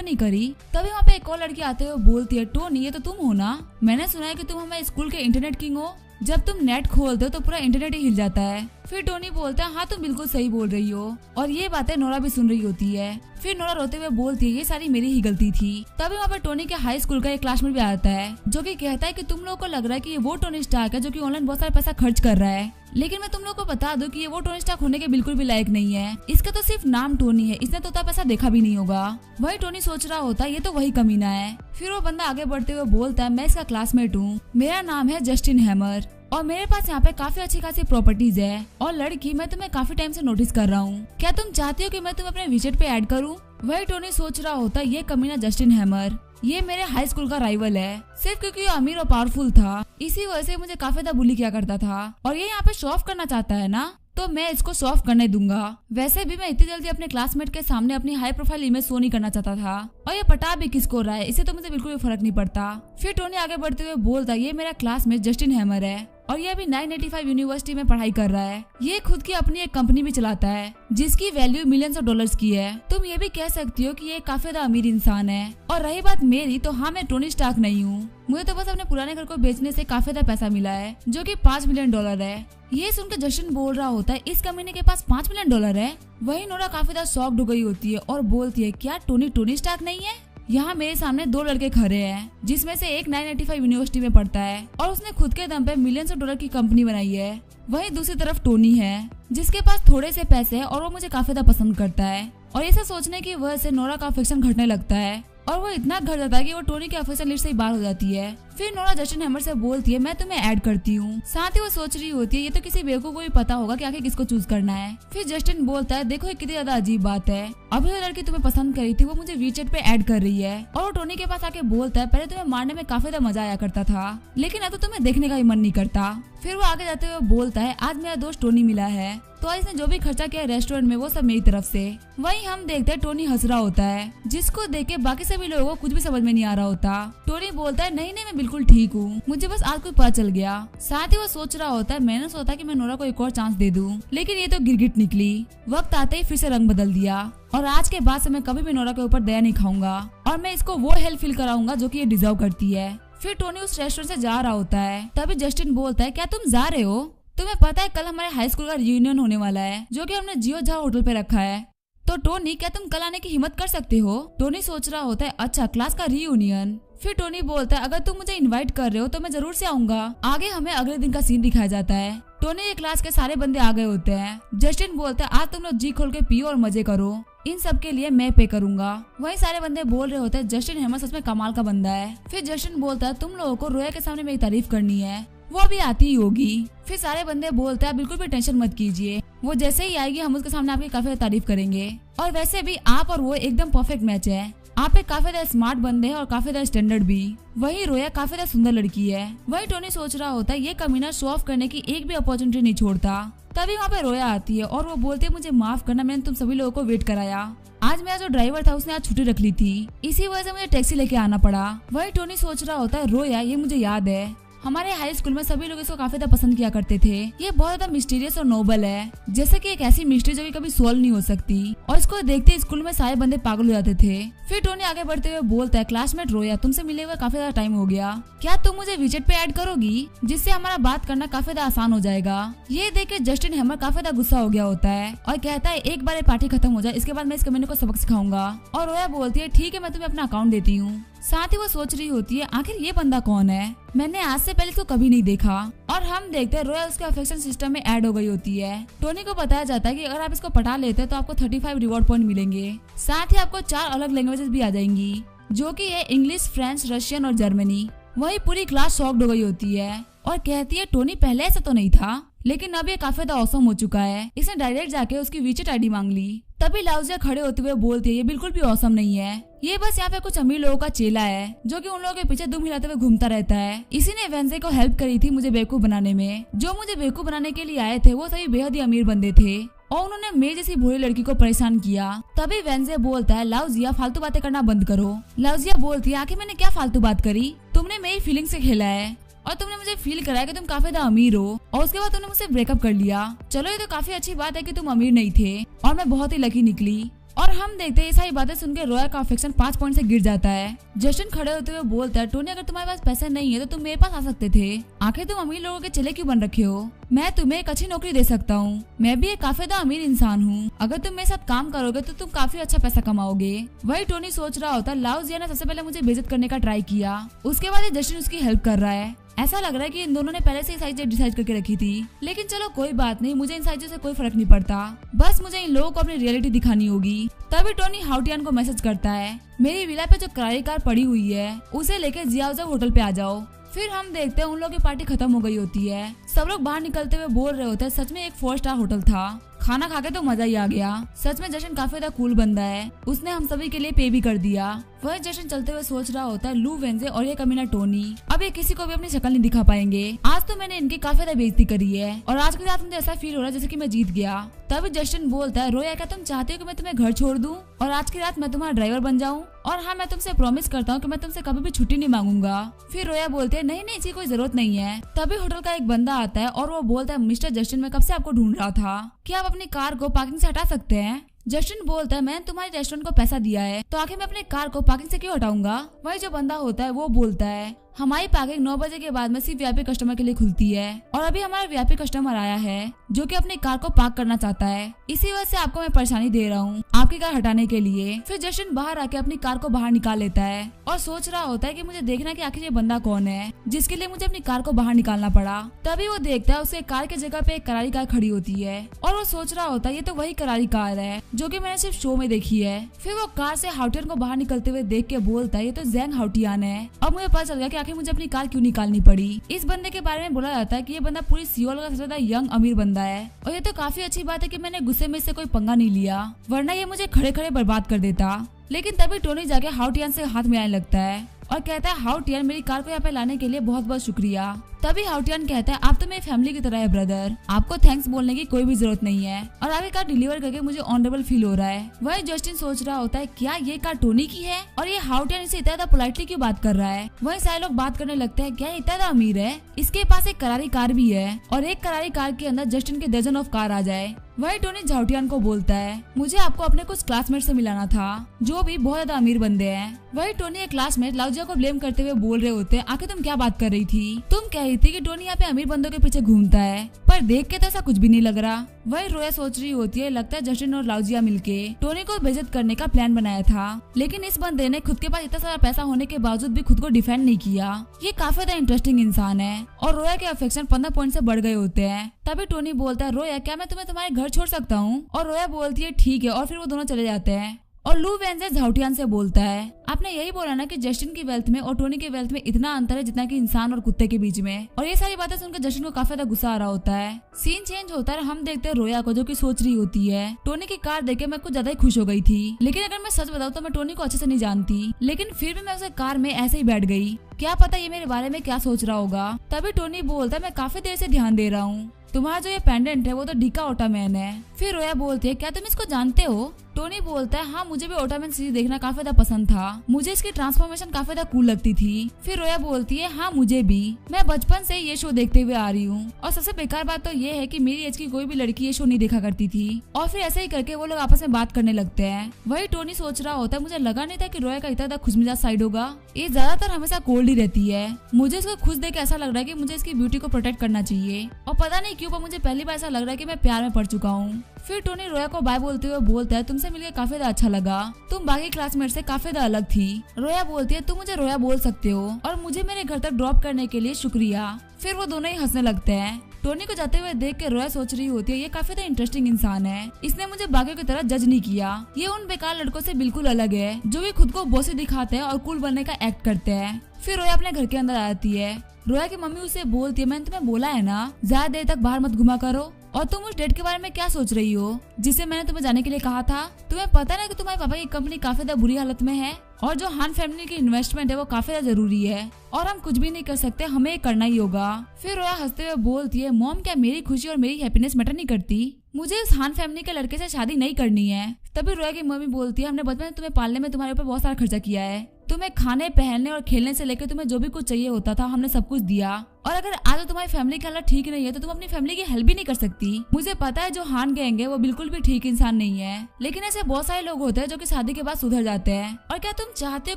नहीं करी? तभी वहाँ पे एक और लड़की आते हुए बोलती है टोनी ये तो तुम हो ना, मैंने सुना है कि तुम हमारे स्कूल के इंटरनेट किंग हो, जब तुम नेट खोलते हो तो पूरा इंटरनेट ही हिल जाता है। फिर टोनी बोलता है हाँ तुम बिल्कुल सही बोल रही हो, और ये बातें नोरा भी सुन रही होती है। फिर नोरा रोते हुए बोलती है ये सारी मेरी ही गलती थी। तभी वहाँ पर टोनी के हाई स्कूल का एक क्लासमेट भी आता है, जो कि कहता है कि तुम लोगों को लग रहा है कि ये वो टोनी स्टार्क है जो कि ऑनलाइन बहुत सारा पैसा खर्च कर रहा है, लेकिन मैं तुम लोग को बता दूं कि ये वो टोनी स्टार्क होने के बिल्कुल भी लायक नहीं है। इसका तो सिर्फ नाम टोनी है, इसने तो उतना पैसा देखा भी नहीं होगा। वही टोनी सोच रहा होता है ये तो वही कमीना है। फिर वो बंदा आगे बढ़ते हुए बोलता है मैं इसका क्लासमेट हूँ, मेरा नाम है जस्टिन हैमर, और मेरे पास यहाँ पे काफी अच्छी खासी प्रॉपर्टीज है, और लड़की मैं तुम्हें काफी टाइम से नोटिस कर रहा हूँ, क्या तुम चाहती हो कि मैं तुम्हें अपने विजिट पे ऐड करूँ? वही टोनी सोच रहा होता है ये कमीना जस्टिन हैमर, ये मेरे हाई स्कूल का राइवल है, सिर्फ क्योंकि ये अमीर और पावरफुल था इसी वजह से मुझे काफी ज्यादा बुली किया करता था, और ये यहाँ पे शो ऑफ करना चाहता है ना, तो मैं इसको शो ऑफ करने दूंगा। वैसे भी मैं इतनी जल्दी अपने क्लासमेट के सामने अपनी हाई प्रोफाइल इमेज शो नहीं करना चाहता था, और ये पटा भी किसको रहा है इसे तो मुझे बिल्कुल भी फर्क नहीं पड़ता। फिर टोनी आगे बढ़ते हुए बोलता है ये मेरा क्लासमेट जस्टिन हैमर है, और ये अभी 985 यूनिवर्सिटी में पढ़ाई कर रहा है, ये खुद की अपनी एक कंपनी भी चलाता है जिसकी वैल्यू मिलियंस ऑफ डॉलर्स की है। तुम ये भी कह सकती हो कि ये काफी ज्यादा अमीर इंसान है। और रही बात मेरी, तो हाँ मैं टोनी स्टार्क नहीं हूँ, मुझे तो बस अपने पुराने घर को बेचने से काफी ज्यादा पैसा मिला है जो कि $5 मिलियन है। ये सुनकर जस्टिन बोल रहा होता है इस कमीने के पास $5 मिलियन है। वही नोरा काफी ज्यादा शॉक्ड हो गई होती है और बोलती है क्या टोनी स्टार्क नहीं है? यहाँ मेरे सामने दो लड़के खड़े हैं, जिसमें से एक 985 यूनिवर्सिटी में पढ़ता है और उसने खुद के दम पे मिलियंस ऑफ डॉलर की कंपनी बनाई है। वहीं दूसरी तरफ टोनी है जिसके पास थोड़े से पैसे हैं और वो मुझे काफी ज्यादा पसंद करता है, और इसे सोचने की वजह से नोरा का अफेक्शन घटने लगता है, और वो इतना घट जाता है कि वो टोनी के अफेक्शन लिस्ट से ही बाहर हो जाती है। फिर नोरा जस्टिन हैमर से बोलती है मैं तुम्हें ऐड करती हूँ। साथ ही वो सोच रही होती है ये तो किसी बेवकूफ को भी पता होगा कि आखिर किसको चूज करना है। फिर जस्टिन बोलता है देखो ये कितनी ज्यादा अजीब बात है, अभी जो लड़की तुम्हें पसंद करी थी वो मुझे वीचैट पे ऐड कर रही है, और वो टोनी के पास आके बोलता है पहले तुम्हें मारने में काफी ज्यादा मजा आया करता था, लेकिन अब तो तुम्हें देखने का भी मन नहीं करता। फिर वो आगे जाते हुए बोलता है आज मेरा दोस्त टोनी मिला है, तो इसने जो भी खर्चा किया रेस्टोरेंट में वो सब मेरी तरफ से। वहीं हम देखते हैं टोनी हंस रहा होता है, जिसको देख के बाकी सभी लोगों को कुछ भी समझ में नहीं आ रहा होता। टोनी बोलता है नहीं मैं बिल्कुल ठीक हूँ, मुझे बस आज कोई पता चल गया। साथ ही वो सोच रहा होता है मैंने सोचा कि मैं नोरा को एक और चांस दे दूं, लेकिन ये तो गिरगिट निकली। वक्त आते ही फिर से रंग बदल दिया, और आज के बाद से मैं कभी भी नोरा के ऊपर दया नहीं खाऊंगा, और मैं इसको वो हेल्प फील कराऊंगा जो कि ये डिजर्व करती है। फिर टोनी उस रेस्टोरेंट से जा रहा होता है, तभी जस्टिन बोलता है क्या तुम जा रहे हो? तुम्हें पता है कल हमारे हाई स्कूल का रियूनियन होने वाला है जो कि हमने जियो झा होटल पे रखा है, तो टोनी क्या तुम कल आने की हिम्मत कर सकते हो? टोनी सोच रहा होता है अच्छा क्लास का रियूनियन। फिर टोनी बोलता है अगर तुम मुझे इनवाइट कर रहे हो तो मैं जरूर से आऊंगा। आगे हमें अगले दिन का सीन दिखाया जाता है। टोनी के क्लास के सारे बंदे आ गए होते हैं। जस्टिन बोलता है आज तुम लोग जी खोल के पियो और मजे करो, इन सब के लिए मैं पे करूंगा। वही सारे बंदे बोल रहे होते हैं जस्टिन हैमर सच में कमाल का बंदा है। फिर जस्टिन बोलता है तुम लोगों को रोया के सामने मेरी तारीफ करनी है, वो अभी आती ही होगी। फिर सारे बंदे बोलते हैं बिल्कुल भी टेंशन मत कीजिए, वो जैसे ही आएगी हम उसके सामने आपकी काफी तारीफ करेंगे, और वैसे भी आप और वो एकदम परफेक्ट मैच है। आप एक काफी ज्यादा स्मार्ट बंदे हैं और काफी ज्यादा स्टैंडर्ड भी। वही रोया काफी ज्यादा सुंदर लड़की है। वही टोनी सोच रहा होता है ये कमीना शो ऑफ करने की एक भी अपॉर्चुनिटी नहीं छोड़ता। तभी वहाँ पे रोया आती है और वो बोलती है मुझे माफ करना, मैंने तुम सभी लोगों को वेट कराया। आज मेरा जो ड्राइवर था उसने आज छुट्टी रख ली थी, इसी वजह से मुझे टैक्सी लेके आना पड़ा। वही टोनी सोच रहा होता है रोया ये मुझे याद है, हमारे हाई स्कूल में सभी लोग इसको काफी ज्यादा पसंद किया करते थे। ये बहुत ज्यादा मिस्टीरियस और नोबल है, जैसे कि एक ऐसी मिस्ट्री जो कि कभी सॉल्व नहीं हो सकती, और इसको देखते स्कूल में सारे बंदे पागल हो जाते थे। फिर टोनी आगे बढ़ते हुए बोलता है क्लासमेट रोया तुमसे मिले हुए काफी ज्यादा टाइम हो गया, क्या तुम मुझे विचेट पे ऐड करोगी, जिससे हमारा बात करना काफी ज्यादा आसान हो जाएगा। ये देख के जस्टिन हैमर काफी ज्यादा गुस्सा हो गया होता है और कहता है एक बार ये पार्टी खत्म हो जाए इसके बाद मैं इस कमीने को सबक सिखाऊंगा। और रोया बोलती है ठीक है मैं तुम्हें अपना अकाउंट देती हूँ। साथ ही वो सोच रही होती है आखिर ये बंदा कौन है, मैंने आज से पहले इसको कभी नहीं देखा। और हम देखते हैं रोया उसके अफेक्शन सिस्टम में ऐड हो गई होती है। टोनी को बताया जाता है कि अगर आप इसको पटा लेते हैं तो आपको 35 रिवॉर्ड पॉइंट मिलेंगे। साथ ही आपको 4 अलग लैंग्वेजेस भी आ जाएंगी, जो कि है इंग्लिश, फ्रेंच, रशियन और जर्मनी। वही पूरी क्लास शॉक्ड हो गई होती है और कहती है टोनी पहले ऐसा तो नहीं था, लेकिन अब ये काफी ज्यादा औसम हो चुका है। इसने डायरेक्ट जाके उसकी वीचेट आईडी मांग ली। तभी लाउजिया खड़े होते हुए बोलती है ये बिल्कुल भी औसम नहीं है, ये बस यहाँ पे कुछ अमीर लोगों का चेला है जो कि उन लोगों के पीछे दुम हिलाते हुए घूमता रहता है। इसी ने वेंसडे को हेल्प करी थी मुझे बेवकूफ बनाने में। जो मुझे बेवकूफ बनाने के लिए आए थे वो सभी बेहद ही अमीर बंदे थे और उन्होंने मेरे जैसी भोली लड़की को परेशान किया। तभी वेंसडे बोलता है लाउजिया फालतू बातें करना बंद करो। लाउजिया बोलती है आखिर मैंने क्या फालतू बात करी, तुमने मेरी फीलिंग से खेला है और तुमने मुझे फील कराया कि तुम काफी ज्यादा अमीर हो और उसके बाद तुमने मुझसे ब्रेकअप कर लिया। चलो ये तो काफी अच्छी बात है कि तुम अमीर नहीं थे और मैं बहुत ही लकी निकली। और हम देखते हैं ये सारी बातें सुनकर रोया का अफेक्शन 5 पॉइंट से गिर जाता है। जस्टिन खड़े होते हुए बोलता है टोनी अगर तुम्हारे पास पैसे नहीं है तो तुम मेरे पास आ सकते थे, आखिर तुम अमीर लोगों के चेले क्यों बन रखे हो, मैं तुम्हें एक अच्छी नौकरी दे सकता हूँ, मैं भी एक काफी ज्यादा अमीर इंसान हूँ, अगर तुम मेरे साथ काम करोगे तो तुम काफी अच्छा पैसा कमाओगे। वही टोनी सोच रहा होता लाउजिया ने सबसे पहले मुझे बेइज्जत करने का ट्राई किया, उसके बाद जस्टिन उसकी हेल्प कर रहा है। ऐसा लग रहा है कि इन दोनों ने पहले से ही सारी चीजें डिसाइड करके रखी थी, लेकिन चलो कोई बात नहीं, मुझे इन सारी चीजों से कोई फर्क नहीं पड़ता, बस मुझे इन लोगों को अपनी रियलिटी दिखानी होगी। तभी टोनी हाउटियान को मैसेज करता है मेरी विला पे जो किराए कार पड़ी हुई है उसे लेके जियाओजा होटल पे आ जाओ। फिर हम देखते हैं उन लोगों की पार्टी खत्म हो गई होती है। सब लोग बाहर निकलते हुए बोल रहे होते हैं सच में एक 4 स्टार होटल था, खाना खा के तो मजा ही आ गया, सच में जशन काफी ज्यादा कूल बंदा है, उसने हम सभी के लिए पे भी कर दिया। वह जशन चलते हुए सोच रहा होता है लू वेंसडे और ये कमीना टोनी अब ये किसी को भी अपनी शक्ल नहीं दिखा पाएंगे, आज तो मैंने इनकी काफी ज्यादा बेइज्जती करी है और आज के रात मुझे ऐसा फील हो रहा है जैसे कि मैं जीत गया। तभी जस्टिन बोलता है रोया क्या तुम चाहते हो कि मैं तुम्हें घर छोड़ दूं और आज की रात मैं तुम्हारा ड्राइवर बन जाऊं, और हाँ मैं तुमसे प्रॉमिस करता हूँ कि मैं तुमसे कभी भी छुट्टी नहीं मांगूंगा। फिर रोया बोलते है नहीं नहीं इसकी कोई जरूरत नहीं है। तभी होटल का एक बंदा आता है और वो बोलता है मिस्टर जस्टिन मैं कब से आपको ढूंढ रहा था, क्या आप अपनी कार को पार्किंग से हटा सकते हैं। जस्टिन बोलता है मैंने तुम्हारे रेस्टोरेंट को पैसा दिया है तो आखिर मैं अपनी कार को पार्किंग से क्यों हटाऊंगा। वही जो बंदा होता है वो बोलता है हमारी पार्किंग 9 बजे के बाद में सिर्फ वीआईपी कस्टमर के लिए खुलती है और अभी हमारा वीआईपी कस्टमर आया है जो कि अपनी कार को पार्क करना चाहता है, इसी वजह से आपको मैं परेशानी दे रहा हूँ आपकी कार हटाने के लिए। फिर जस्टिन बाहर आके अपनी कार को बाहर निकाल लेता है और सोच रहा होता है कि मुझे देखना कि आखिर ये बंदा कौन है जिसके लिए मुझे अपनी कार को बाहर निकालना पड़ा। तभी वो देखता है उसके कार की जगह पे एक करारी कार खड़ी होती है और वो सोच रहा होता है ये तो वही करारी कार है जो कि मैंने सिर्फ शो में देखी है। फिर वो कार से हाउटियन को बाहर निकलते हुए देख के बोलता है ये तो जैंग हाउटियान है। अब मुझे पता चल गया कि आखिर मुझे अपनी कार क्यों निकालनी पड़ी। इस बंदे के बारे में बोला जाता है कि ये बंदा पूरी सियोल का सबसे ज्यादा यंग अमीर बंदा है और ये तो काफी अच्छी बात है कि मैंने गुस्से में इससे कोई पंगा नहीं लिया वरना ये मुझे खड़े खड़े बर्बाद कर देता। लेकिन तभी टोनी जाके हाउटियन से हाथ मिलाने लगता है और कहता है हाउटियन मेरी कार को यहाँ पे लाने के लिए बहुत बहुत शुक्रिया। तभी हाउटियन कहता है आप तो मेरी फैमिली की तरह है ब्रदर, आपको थैंक्स बोलने की कोई भी जरूरत नहीं है और आगे कार डिलीवर करके मुझे ऑनरेबल फील हो रहा है। वही जस्टिन सोच रहा होता है क्या ये कार टोनी की है और ये हाउटियन इसे इतना ज्यादा पोलाइटली क्यों बात कर रहा है। वही सारे लोग बात करने लगते हैं क्या इतना ज्यादा अमीर है, इसके पास एक करारी कार भी है और एक करारी कार के अंदर जस्टिन के दर्जन ऑफ कार आ जाए। वही टोनी झाउटियान को बोलता है मुझे आपको अपने कुछ क्लासमेट से मिलाना था जो भी बहुत ज्यादा अमीर बंदे हैं। वही टोनी एक क्लासमेट लाउजिया को ब्लेम करते हुए बोल रहे होते हैं आखिर तुम क्या बात कर रही थी, तुम कह रही थी कि टोनी यहाँ पे अमीर बंदों के पीछे घूमता है पर देख के तो ऐसा कुछ भी नहीं लग रहा। वही रोया सोच रही होती है लगता है जस्टिन और लाउजिया मिलके टोनी को बेइज्जत करने का प्लान बनाया था, लेकिन इस बंदे ने खुद के पास इतना सारा पैसा होने के बावजूद भी खुद को डिफेंड नहीं किया। ये काफी ज्यादा इंटरेस्टिंग इंसान है और रोया के अफेक्शन 15 पॉइंट से बढ़ गए होते हैं। तभी टोनी बोलता है रोया क्या मैं तुम्हें तुम्हारे घर छोड़ सकता हूँ, और रोया बोलती है ठीक है और फिर वो दोनों चले जाते हैं। और लू वेंसडे झाउटियान से बोलता है आपने यही बोला ना कि जस्टिन की वेल्थ में और टोनी के वेल्थ में इतना अंतर है जितना कि इंसान और कुत्ते के बीच में, और ये सारी बातें सुनकर जस्टिन को काफी ज्यादा गुस्सा आ रहा होता है। सीन चेंज होता है, हम देखते हैं रोया को जो कि सोच रही होती है टोनी की कार देख के मैं कुछ ज्यादा ही खुश हो गई थी, लेकिन अगर मैं सच बताऊँ तो मैं टोनी को अच्छे से नहीं जानती, लेकिन फिर भी मैं उसे कार में ऐसे ही बैठ गई, क्या पता ये मेरे बारे में क्या सोच रहा होगा। तभी टोनी बोलता है मैं काफी देर से ध्यान दे रहा हूँ, तुम्हारा जो ये पेंडेंट है वो तो डिका ओटामैन है। फिर रोया बोलती है क्या तुम इसको जानते हो। टोनी बोलता है हाँ मुझे भी ओटामैन सीरीज देखना काफी ज्यादा पसंद था, मुझे इसकी ट्रांसफॉर्मेशन काफी ज्यादा कूल लगती थी। फिर रोया बोलती है हाँ मुझे भी, मैं बचपन से ये शो देखते हुए आ रही हूँ और सबसे बेकार बात तो ये है कि मेरी एज की कोई भी लड़की ये शो नहीं देखा करती थी। और फिर ऐसे ही करके वो लोग आपस में बात करने लगते हैं। वही टोनी सोच रहा होता है मुझे लगा नहीं था कि रोया का इतना ज्यादा खुशमिजाज साइड होगा, ये ज्यादातर हमेशा कोल्ड ही रहती है, मुझे इसको खुश देख ऐसा लग रहा है कि मुझे इसकी ब्यूटी को प्रोटेक्ट करना चाहिए, और पता नहीं क्यों पर मुझे पहली बार ऐसा लग रहा है कि मैं प्यार में पड़ चुका हूँ। फिर टोनी रोया को बाय बोलते हुए बोलता है तुमसे मिलकर काफी ज्यादा अच्छा लगा, तुम बाकी क्लासमेट से काफी ज्यादा अलग थी। रोया बोलती है तुम मुझे रोया बोल सकते हो और मुझे मेरे घर तक ड्रॉप करने के लिए शुक्रिया। फिर वो दोनों ही हंसने लगते हैं। टोनी को जाते हुए देख के रोया सोच रही होती है ये काफी ज्यादा इंटरेस्टिंग इंसान है, इसने मुझे बाकियों की तरह जज नहीं किया, ये उन बेकार लड़कों से बिल्कुल अलग है जो भी खुद को बॉसी दिखाते हैं और कूल बनने का एक्ट करते हैं। फिर रोया अपने घर के अंदर आती है रोया की मम्मी उसे बोलती है, मैंने तुम्हें बोला है ना ज्यादा देर तक बाहर मत घुमा करो। और तुम उस डेट के बारे में क्या सोच रही हो जिसे मैंने तुम्हें जाने के लिए कहा था? तुम्हें पता ना कि तुम्हारे पापा की कंपनी काफी ज्यादा बुरी हालत में है और जो हान फैमिली की इन्वेस्टमेंट है वो काफी ज्यादा जरूरी है और हम कुछ भी नहीं कर सकते, हमें ये करना ही होगा। फिर रोया हंसते हुए बोलती है, मॉम क्या मेरी खुशी और मेरी हैप्पीनेस मैटर नहीं करती? मुझे उस हान फैमिली के लड़के से शादी नहीं करनी है। तभी रोया की मम्मी बोलती है, हमने बचपन में तुम्हें पालने में तुम्हारे ऊपर बहुत सारा खर्चा किया है, तुम्हें खाने पहनने और खेलने से लेकर तुम्हें जो भी कुछ चाहिए होता था हमने सब कुछ दिया। और अगर आज तुम्हारी फैमिली की हालत ठीक नहीं है तो तुम अपनी फैमिली की हेल्प भी नहीं कर सकती। मुझे पता है जो हान गैंग है वो बिल्कुल भी ठीक इंसान नहीं है, लेकिन ऐसे बहुत सारे लोग होते हैं जो कि शादी के बाद सुधर जाते हैं। और क्या तुम चाहते हो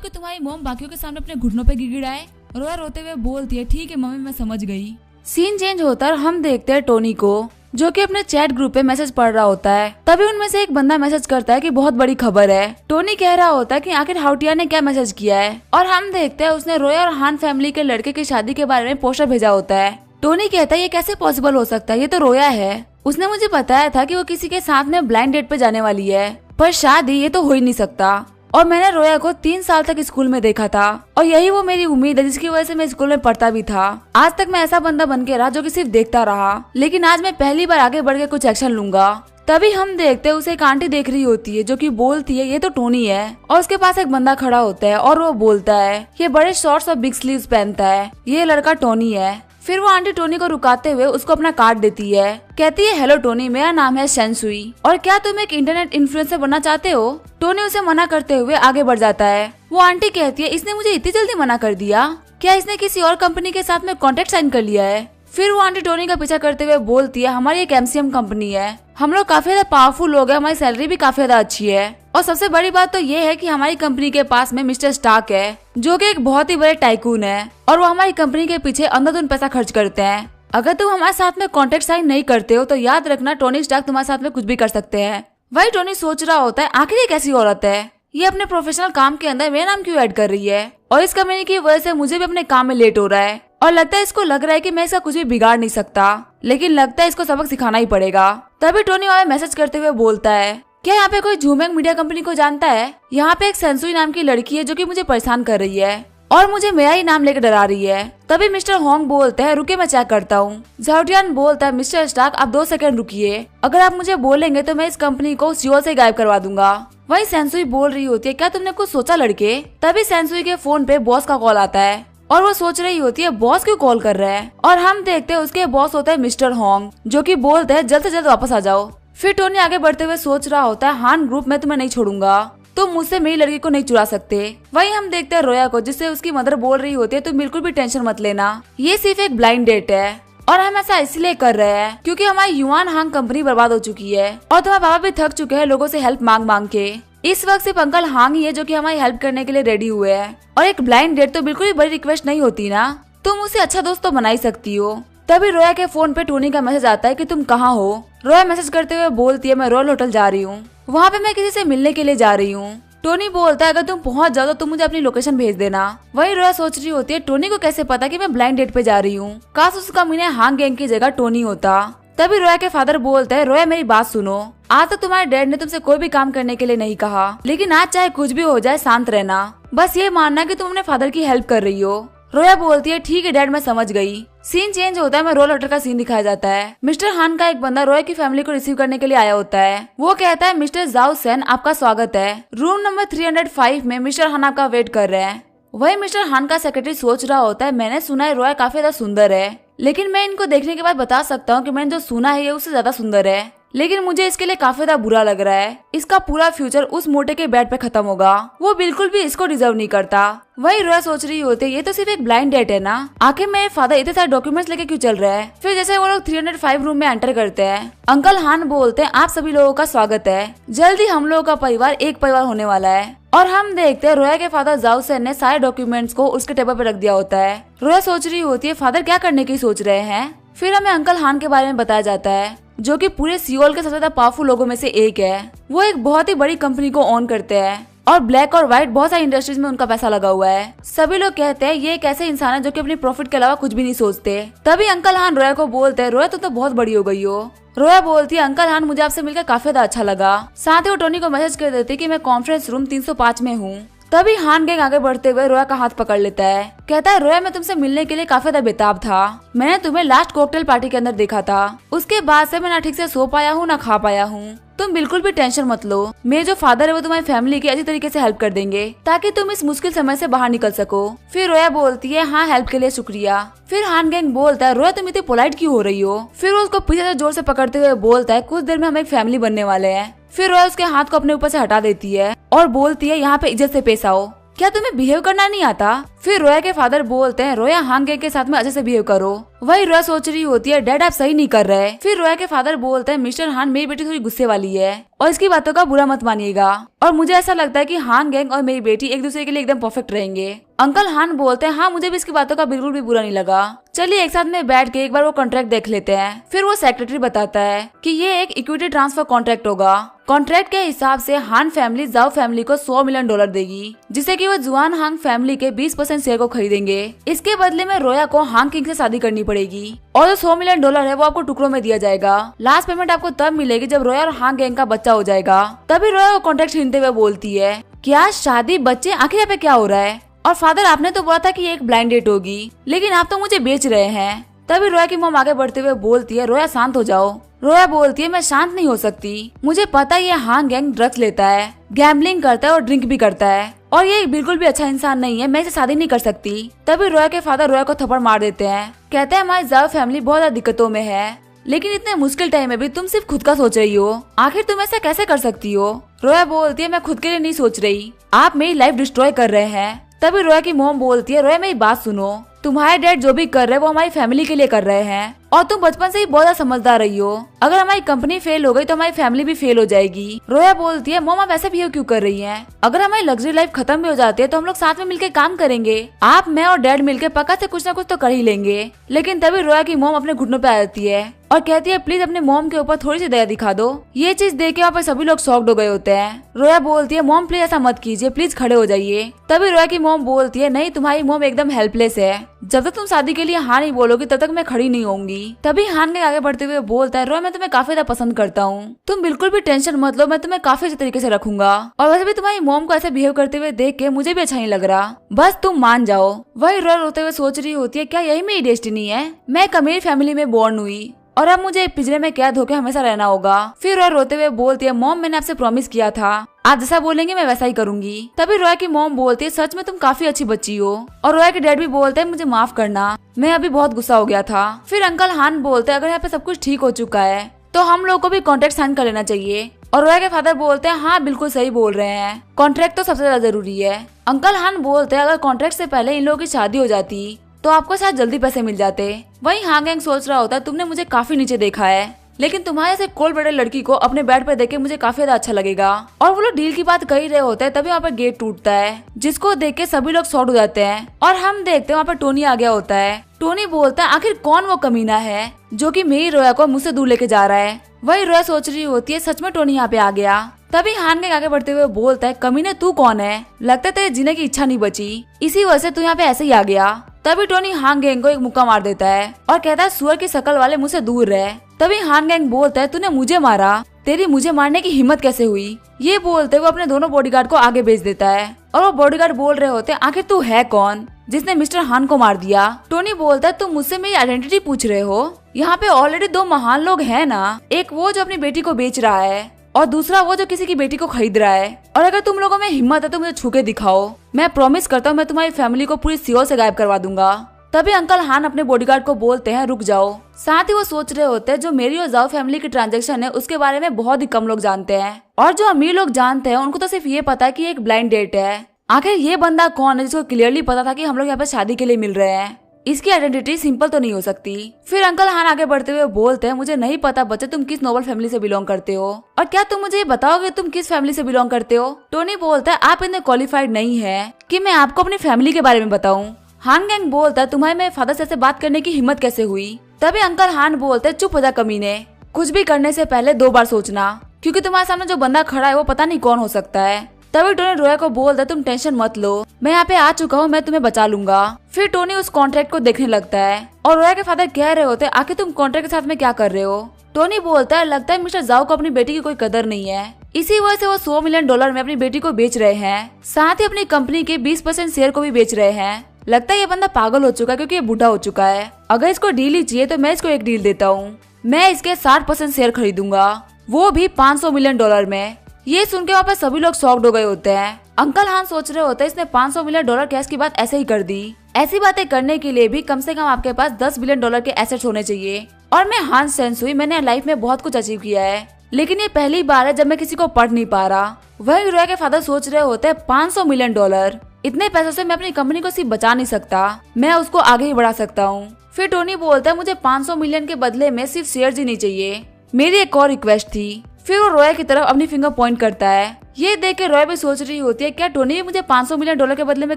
कि तुम्हारी मॉम बाकियों के सामने अपने घुटनों पे गिड़गिड़ाए? रोया रोते हुए बोलती है, ठीक है मम्मी मैं समझ गई। सीन चेंज होता है और हम देखते हैं टोनी को जो कि अपने चैट ग्रुप पे मैसेज पढ़ रहा होता है। तभी उनमें से एक बंदा मैसेज करता है कि बहुत बड़ी खबर है। टोनी कह रहा होता है कि आखिर हाउटिया ने क्या मैसेज किया है और हम देखते हैं उसने रोया और हान फैमिली के लड़के की शादी के बारे में पोस्टर भेजा होता है। टोनी कहता है ये कैसे पॉसिबल हो सकता है, ये तो रोया है। उसने मुझे बताया था कि वो किसी के साथ में ब्लाइंड डेट पे जाने वाली है, पर शादी ये तो हो ही नहीं सकता। और मैंने रोया को 3 साल तक स्कूल में देखा था और यही वो मेरी उम्मीद है जिसकी वजह से मैं स्कूल में पढ़ता भी था। आज तक मैं ऐसा बंदा बन के रहा जो कि सिर्फ देखता रहा, लेकिन आज मैं पहली बार आगे बढ़ के कुछ एक्शन लूंगा। तभी हम देखते हैं उसे एक आंटी देख रही होती है जो कि बोलती है ये तो टोनी है। और उसके पास एक बंदा खड़ा होता है और वो बोलता है ये बड़े शॉर्ट्स और बिग स्लीव्स पहनता है, ये लड़का टोनी है। फिर वो आंटी टोनी को रुकाते हुए उसको अपना कार्ड देती है, कहती है हेलो टोनी मेरा नाम है सेंसुई और क्या तुम एक इंटरनेट इन्फ्लुएंसर बनना चाहते हो? टोनी उसे मना करते हुए आगे बढ़ जाता है। वो आंटी कहती है इसने मुझे इतनी जल्दी मना कर दिया, क्या इसने किसी और कंपनी के साथ में कॉन्ट्रैक्ट साइन कर लिया है? फिर वो आंटी टोनी का पीछा करते हुए बोलती है हमारी एक MCM कंपनी है, हम लोग काफी ज्यादा पावरफुल लोग हैं, हमारी सैलरी भी काफी ज्यादा अच्छी है और सबसे बड़ी बात तो ये है कि हमारी कंपनी के पास में मिस्टर स्टार्क है जो कि एक बहुत ही बड़े टाइकून है और वो हमारी कंपनी के पीछे अंधाधुंध पैसा खर्च करते हैं। अगर तुम हमारे साथ में कॉन्ट्रैक्ट साइन नहीं करते हो तो याद रखना टोनी स्टार्क तुम्हारे साथ में कुछ भी कर सकते हैं। वही टोनी सोच रहा होता है आखिर ये कैसी औरत है, ये अपने प्रोफेशनल काम के अंदर मेरा नाम क्यों ऐड कर रही है और इस कंपनी की वजह से मुझे भी अपने काम में लेट हो रहा है और लगता है इसको लग रहा है कि मैं इसका कुछ भी बिगाड़ नहीं सकता, लेकिन लगता है इसको सबक सिखाना ही पड़ेगा। तभी टोनी वहाँ मैसेज करते हुए बोलता है क्या यहाँ पे कोई झूमेंग मीडिया कंपनी को जानता है? यहाँ पे एक सेंसुई नाम की लड़की है जो कि मुझे परेशान कर रही है और मुझे मेरा ही नाम लेकर डरा रही है। तभी मिस्टर होंग बोलते हैं रुके मैं चेक करता हूँ। झाउटियान बोलता है मिस्टर स्टार्क आप 2 सेकंड रुकिए, अगर आप मुझे बोलेंगे तो मैं इस कंपनी को सीओ से गायब करवा दूंगा। वही सेंसुई बोल रही होती है क्या तुमने कुछ सोचा लड़के? तभी सेंसुई के फोन पे बॉस का कॉल आता है और वो सोच रही होती है बॉस क्यों कॉल कर रहा है और हम देखते हैं उसके बॉस होता है मिस्टर होंग जो कि बोलते हैं जल्द से जल्द वापस आ जाओ। फिर टोनी आगे बढ़ते हुए सोच रहा होता है हान ग्रुप में तुम्हें नहीं छोड़ूंगा, तुम मुझसे मेरी लड़की को नहीं चुरा सकते। वही हम देखते हैं रोया को जिससे उसकी मदर बोल रही होती है तुम बिल्कुल भी टेंशन मत लेना, ये सिर्फ एक ब्लाइंड डेट है और हम ऐसा इसलिए कर रहे हैं क्योंकि हमारी युआन हांग कंपनी बर्बाद हो चुकी है और तुम्हारे पापा भी थक चुके हैं लोगों से हेल्प मांग मांग के। इस वक्त सिर्फ अंकल हांग ही है जो कि हमारी हेल्प करने के लिए रेडी हुए हैं और एक ब्लाइंड डेट तो बिल्कुल भी बड़ी रिक्वेस्ट नहीं होती ना, तुम उसे अच्छा दोस्त तो बना ही सकती हो। तभी रोया के फोन पे टोनी का मैसेज आता है कि तुम कहाँ हो? रोया मैसेज करते हुए बोलती है मैं रॉयल होटल जा रही हूँ, वहाँ पे मैं किसी से मिलने के लिए जा रही हूँ। टोनी बोलता है अगर तुम पहुँच जाओ तो तुम मुझे अपनी लोकेशन भेज देना। वही रोया सोच रही होती है टोनी को कैसे पता कि मैं ब्लाइंड डेट पे जा रही हूँ, काश उसका मीने हांग गैंग की जगह टोनी होता। तभी रोया के फादर बोलते हैं रोया मेरी बात सुनो, आज तक तुम्हारे डैड ने तुमसे कोई भी काम करने के लिए नहीं कहा, लेकिन आज चाहे कुछ भी हो जाए शांत रहना, बस ये मानना कि तुम अपने फादर की हेल्प कर रही हो। रोया बोलती है ठीक है डैड मैं समझ गई। सीन चेंज होता है, मैं रॉयल होटल का सीन दिखाया जाता है। मिस्टर हान का एक बंदा रोया की फैमिली को रिसीव करने के लिए आया होता है। वो कहता है मिस्टर जाओ सेन आपका स्वागत है, रूम नंबर 305 में मिस्टर हान आपका वेट कर रहे हैं। वही मिस्टर हान का सेक्रेटरी सोच रहा होता है मैंने सुना है रोया काफी ज्यादा सुंदर है, लेकिन मैं इनको देखने के बाद बता सकता हूँ कि मैंने जो सुना है ये उससे ज्यादा सुंदर है, लेकिन मुझे इसके लिए काफी ज्यादा बुरा लग रहा है। इसका पूरा फ्यूचर उस मोटे के बेड पे खत्म होगा, वो बिल्कुल भी इसको डिजर्व नहीं करता। वही रोया सोच रही होती है ये तो सिर्फ एक ब्लाइंड डेट है ना, आखिर मेरे फादर इतने सारे डॉक्यूमेंट्स लेके क्यों चल रहे हैं। फिर जैसे वो लोग 305 रूम में एंटर करते हैं, अंकल हान बोलते हैं आप सभी लोगों का स्वागत है, जल्दी हम लोगों का परिवार एक परिवार होने वाला है। और हम देखते हैं रोया के फादर जाओ सेन ने सारे डॉक्यूमेंट्स को उसके टेबल पर रख दिया होता है। रोया सोच रही होती है फादर क्या करने की सोच रहे हैं। फिर हमें अंकल हान के बारे में बताया जाता है जो कि पूरे सियोल के सबसे ज्यादा पावरफुल लोगों में से एक है। वो एक बहुत ही बड़ी कंपनी को ओन करते हैं और ब्लैक और व्हाइट बहुत सारी इंडस्ट्रीज में उनका पैसा लगा हुआ है। सभी लोग कहते हैं ये एक ऐसे इंसान है जो कि अपनी प्रॉफिट के अलावा कुछ भी नहीं सोचते। तभी अंकल हान रोया को बोलते हैं रोया तुम तो बहुत बड़ी हो गई हो। रोया बोलती है अंकल हान मुझे आपसे मिलकर काफी ज्यादा अच्छा लगा। साथ ही वो टोनी को मैसेज कर देती है कि मैं कॉन्फ्रेंस रूम 305 में हूँ। तभी हान गैंग आगे बढ़ते हुए रोया का हाथ पकड़ लेता है। कहता है रोया, मैं तुमसे मिलने के लिए काफी ज्यादा बेताब था। मैंने तुम्हें लास्ट कॉकटेल पार्टी के अंदर देखा था। उसके बाद से मैं ना ठीक से सो पाया हूँ ना खा पाया हूँ। तुम बिल्कुल भी टेंशन मत लो, मेरे जो फादर है वो तुम्हारी फैमिली की अच्छी तरीके से हेल्प कर देंगे ताकि तुम इस मुश्किल समय से बाहर निकल सको। फिर रोया बोलती है हाँ, हेल्प के लिए शुक्रिया। फिर हान गैंग बोलता है रोया, तुम इतनी पोलाइट क्यों हो रही हो। फिर वो उसको पीछे से जोर से पकड़ते हुए बोलता है कुछ देर में हम एक फैमिली बनने वाले हैं। फिर रोया उसके हाथ को अपने ऊपर से हटा देती है और बोलती है यहाँ पे इज्जत से पेश आओ, क्या तुम्हें बिहेव करना नहीं आता। फिर रोया के फादर बोलते हैं रोया, हान गैंग के साथ में अच्छे से बिहेव करो। वही रोया सोच रही होती है डैड आप सही नहीं कर रहे। फिर रोया के फादर बोलते हैं मिस्टर हान, मेरी बेटी थोड़ी गुस्से वाली है और इसकी बातों का बुरा मत मानिएगा, और मुझे ऐसा लगता है कि हान गैंग और मेरी बेटी एक दूसरे के लिए एकदम परफेक्ट रहेंगे। अंकल हान बोलते हैं हाँ, मुझे भी इसकी बातों का बिल्कुल भी बुरा नहीं लगा, चलिए एक साथ में बैठ के एक बार वो कॉन्ट्रैक्ट देख लेते हैं। फिर वो सेक्रेटरी बताता है कि ये एक इक्विटी ट्रांसफर कॉन्ट्रैक्ट होगा। कॉन्ट्रैक्ट के हिसाब से हान फैमिली जाओ फैमिली को $100 मिलियन देगी, जिससे कि वो जुआन हांग फैमिली के 20% शेयर को खरीदेंगे। इसके बदले में रोया को हांग किंग से शादी करनी पड़ेगी और जो $100 मिलियन है वो आपको टुकड़ों में दिया जाएगा। लास्ट पेमेंट आपको तब मिलेगी जब रोया और हांग गैंग का बच्चा हो जाएगा। तभी रोया वो कॉन्ट्रैक्ट छीनते हुए बोलती है क्या शादी, बच्चे, आखिर यहाँ पे क्या हो रहा है। और फादर आपने तो बोला था कि एक ब्लाइंड डेट होगी, लेकिन आप तो मुझे बेच रहे हैं। तभी रोया की मॉम आगे बढ़ते हुए बोलती है रोया शांत हो जाओ। रोया बोलती है मैं शांत नहीं हो सकती, मुझे पता है ये हांग गैंग ड्रग्स लेता है, गैम्बलिंग करता है और ड्रिंक भी करता है और ये बिल्कुल भी अच्छा इंसान नहीं है, मैं इसे शादी नहीं कर सकती। तभी रोया के फादर रोया को थप्पड़ मार देते हैं। कहते हैं हमारी जाओ फैमिली बहुत ज्यादा दिक्कतों में है, लेकिन इतने मुश्किल टाइम में भी तुम सिर्फ खुद का सोच रही हो, आखिर तुम ऐसा कैसे कर सकती हो। रोया बोलती है मैं खुद के लिए नहीं सोच रही, आप मेरी लाइफ डिस्ट्रॉय कर रहे हैं। तभी रोया की मॉम बोलती है रोया मेरी बात सुनो, तुम्हारे डैड जो भी कर रहे हैं वो हमारी फैमिली के लिए कर रहे हैं और तुम बचपन से ही बहुत ज्यादा समझदार रही हो, अगर हमारी कंपनी फेल हो गई तो हमारी फैमिली भी फेल हो जाएगी। रोया बोलती है मॉम आप ऐसे बिहेव क्यों कर रही हैं? अगर हमारी लग्जरी लाइफ खत्म भी हो जाती है तो हम लोग साथ में मिलकर काम करेंगे, आप, मैं और डैड मिलकर पक्का से कुछ ना कुछ तो कर ही लेंगे। लेकिन तभी रोया की मॉम अपने घुटनों पे आ जाती है और कहती है प्लीज अपने मॉम के ऊपर थोड़ी सी दया दिखा दो। ये चीज देख के वहाँ पर सभी लोग शॉक्ड हो गए होते हैं। रोया बोलती है मॉम प्लीज ऐसा मत कीजिए, प्लीज खड़े हो जाइए। तभी रोया की मॉम बोलती है नहीं, तुम्हारी मॉम एकदम हेल्पलेस है, जब तक तुम शादी के लिए हाँ नहीं बोलोगी तब तक मैं खड़ी नहीं होंगी। तभी हान ने आगे बढ़ते हुए बोलता है रोया मैं तुम्हें काफी ज्यादा पसंद करता हूँ, तुम बिल्कुल भी टेंशन मत लो, मैं तुम्हें काफी अच्छे तरीके से रखूंगा और वैसे भी तुम्हारी मॉम को ऐसे बिहेव करते हुए देख के मुझे भी अच्छा नहीं लग रहा, बस तुम मान जाओ। वही रोया रोते हुए सोच रही होती है क्या यही मेरी डेस्टिनी है, मैं एक अमीर फैमिली में बोर्न हुई और अब मुझे पिंजरे में कैद होकर हमेशा रहना होगा। फिर रोया रोते हुए बोलती है मॉम मैंने आपसे प्रॉमिस किया था, आप जैसा बोलेंगे मैं वैसा ही करूंगी। तभी रोया की मॉम बोलती है सच में तुम काफी अच्छी बच्ची हो और रोया के डैड भी बोलते हैं मुझे माफ करना, मैं अभी बहुत गुस्सा हो गया था। फिर अंकल हान बोलते हैं अगर यहाँ पे सब कुछ ठीक हो चुका है तो हम लोग को भी कॉन्ट्रैक्ट साइन कर लेना चाहिए और रोया के फादर बोलते हैं हाँ बिल्कुल सही बोल रहे हैं, कॉन्ट्रैक्ट तो सबसे ज्यादा जरूरी है। अंकल हान बोलते हैं अगर कॉन्ट्रैक्ट से पहले इन लोगों की शादी हो जाती तो आपको शायद जल्दी पैसे मिल जाते। वहीं हांग गैंग सोच रहा होता है तुमने मुझे काफी नीचे देखा है, लेकिन तुम्हारे से कोल्ड ब्लडेड लड़की को अपने बेड पर देख के मुझे काफी ज्यादा अच्छा लगेगा। और वो लोग डील की बात कर ही रहे होते हैं तभी वहाँ पर गेट टूटता है, जिसको देख के सभी लोग शॉक हो जाते हैं और हम देखते हैं वहाँ पर टोनी आ गया होता है। टोनी बोलता है आखिर कौन वो कमीना है जो कि मेरी रोया को मुझसे दूर लेके जा रहा है। वही रोया सोच रही होती है सच में टोनी यहाँ पे आ गया। तभी हान गैंग आगे बढ़ते हुए बोलता है कमीने तू कौन है, लगता है तेरे जीने की इच्छा नहीं बची, इसी वजह से तू यहाँ पे ऐसे ही आ गया। तभी टोनी हान गैंग को एक मुक्का मार देता है और कहता है सुअर की शक्ल वाले मुझसे दूर रहे। तभी हान गैंग बोलता है तूने मुझे मारा, तेरी मुझे मारने की हिम्मत कैसे हुई। ये बोलते वो अपने दोनों बॉडीगार्ड को आगे भेज देता है और वो बॉडीगार्ड बोल रहे होते हैं आखिर तू है कौन जिसने मिस्टर हान को मार दिया। टोनी बोलता है तुम मुझसे मेरी आइडेंटिटी पूछ रहे हो, यहाँ पे ऑलरेडी 2 महान लोग हैं ना, एक वो जो अपनी बेटी को बेच रहा है और दूसरा वो जो किसी की बेटी को खरीद रहा है, और अगर तुम लोगों में हिम्मत है तो मुझे छू के दिखाओ, मैं प्रॉमिस करता हूँ मैं तुम्हारी फैमिली को पूरी सियोल से गायब करवा दूंगा। तभी अंकल हान अपने बॉडीगार्ड को बोलते हैं रुक जाओ। साथ ही वो सोच रहे होते हैं जो मेरी और जाओ फैमिली की ट्रांजैक्शन है उसके बारे में बहुत ही कम लोग जानते हैं और जो अमीर लोग जानते हैं उनको तो सिर्फ ये पता है कि एक ब्लाइंड डेट है। आखिर ये बंदा कौन है जिसको क्लियरली पता था कि हम लोग यहाँ पे शादी के लिए मिल रहे हैं, इसकी आइडेंटिटी सिंपल तो नहीं हो सकती। फिर अंकल हान आगे बढ़ते हुए बोलते हैं मुझे नहीं पता बच्चे तुम किस नोबल फैमिली से बिलोंग करते हो और क्या तुम मुझे बताओगे तुम किस फैमिली से बिलोंग करते हो। टोनी बोलता है आप इतने क्वालिफाइड नहीं है कि मैं आपको अपनी फैमिली के बारे में बताऊं। हान गैंग बोलता है तुम्हारे मेरे फादर से ऐसे बात करने की हिम्मत कैसे हुई। तभी अंकल हान बोलते हैं चुप हो जा कमीने, कुछ भी करने से पहले 2 बार सोचना, क्योंकि तुम्हारे सामने जो बंदा खड़ा है वो पता नहीं कौन हो सकता है। तभी टोनी रोया को बोलता है तुम टेंशन मत लो, मैं यहाँ पे आ चुका हूँ, मैं तुम्हें बचा लूंगा। फिर टोनी उस कॉन्ट्रैक्ट को देखने लगता है और रोया के फादर कह रहे होते हैं आखिर तुम कॉन्ट्रैक्ट के साथ में क्या कर रहे हो। टोनी बोलता है लगता है मिस्टर जाओ को अपनी बेटी की कोई कदर नहीं है, इसी वजह से वो $100 मिलियन में अपनी बेटी को बेच रहे हैं, साथ ही अपनी कंपनी के 20% शेयर को भी बेच रहे हैं। लगता है ये बंदा पागल हो चुका है क्योंकि ये बूढ़ा हो चुका है। अगर इसको डील ही चाहिए तो मैं इसको एक डील देता हूँ, मैं इसके 60% शेयर खरीदूंगा, वो भी $500 मिलियन में। ये सुन के वहाँ पे सभी लोग शॉक्ड हो गए होते हैं। अंकल हान सोच रहे होते हैं इसने $500 मिलियन कैश की बात ऐसे ही कर दी। ऐसी बातें करने के लिए भी कम से कम आपके पास $10 बिलियन के एसेट्स होने चाहिए। और मैं हान सेंसुई, मैंने लाइफ में बहुत कुछ अचीव किया है, लेकिन ये पहली बार है जब मैं किसी को पढ़ नहीं पा रहा। वही रोया के फादर सोच रहे होते हैं $500 मिलियन, इतने पैसों से मैं अपनी कंपनी को सिर्फ बचा नहीं सकता, मैं उसको आगे ही बढ़ा सकता हूँ। फिर टोनी बोलता है मुझे 500 मिलियन के बदले में सिर्फ शेयर्स ही नहीं चाहिए, मेरी एक और रिक्वेस्ट थी। फिर वो रोया की तरफ अपनी फिंगर पॉइंट करता है। ये देख के रोया भी सोच रही होती है क्या टोनी भी मुझे $500 मिलियन के बदले में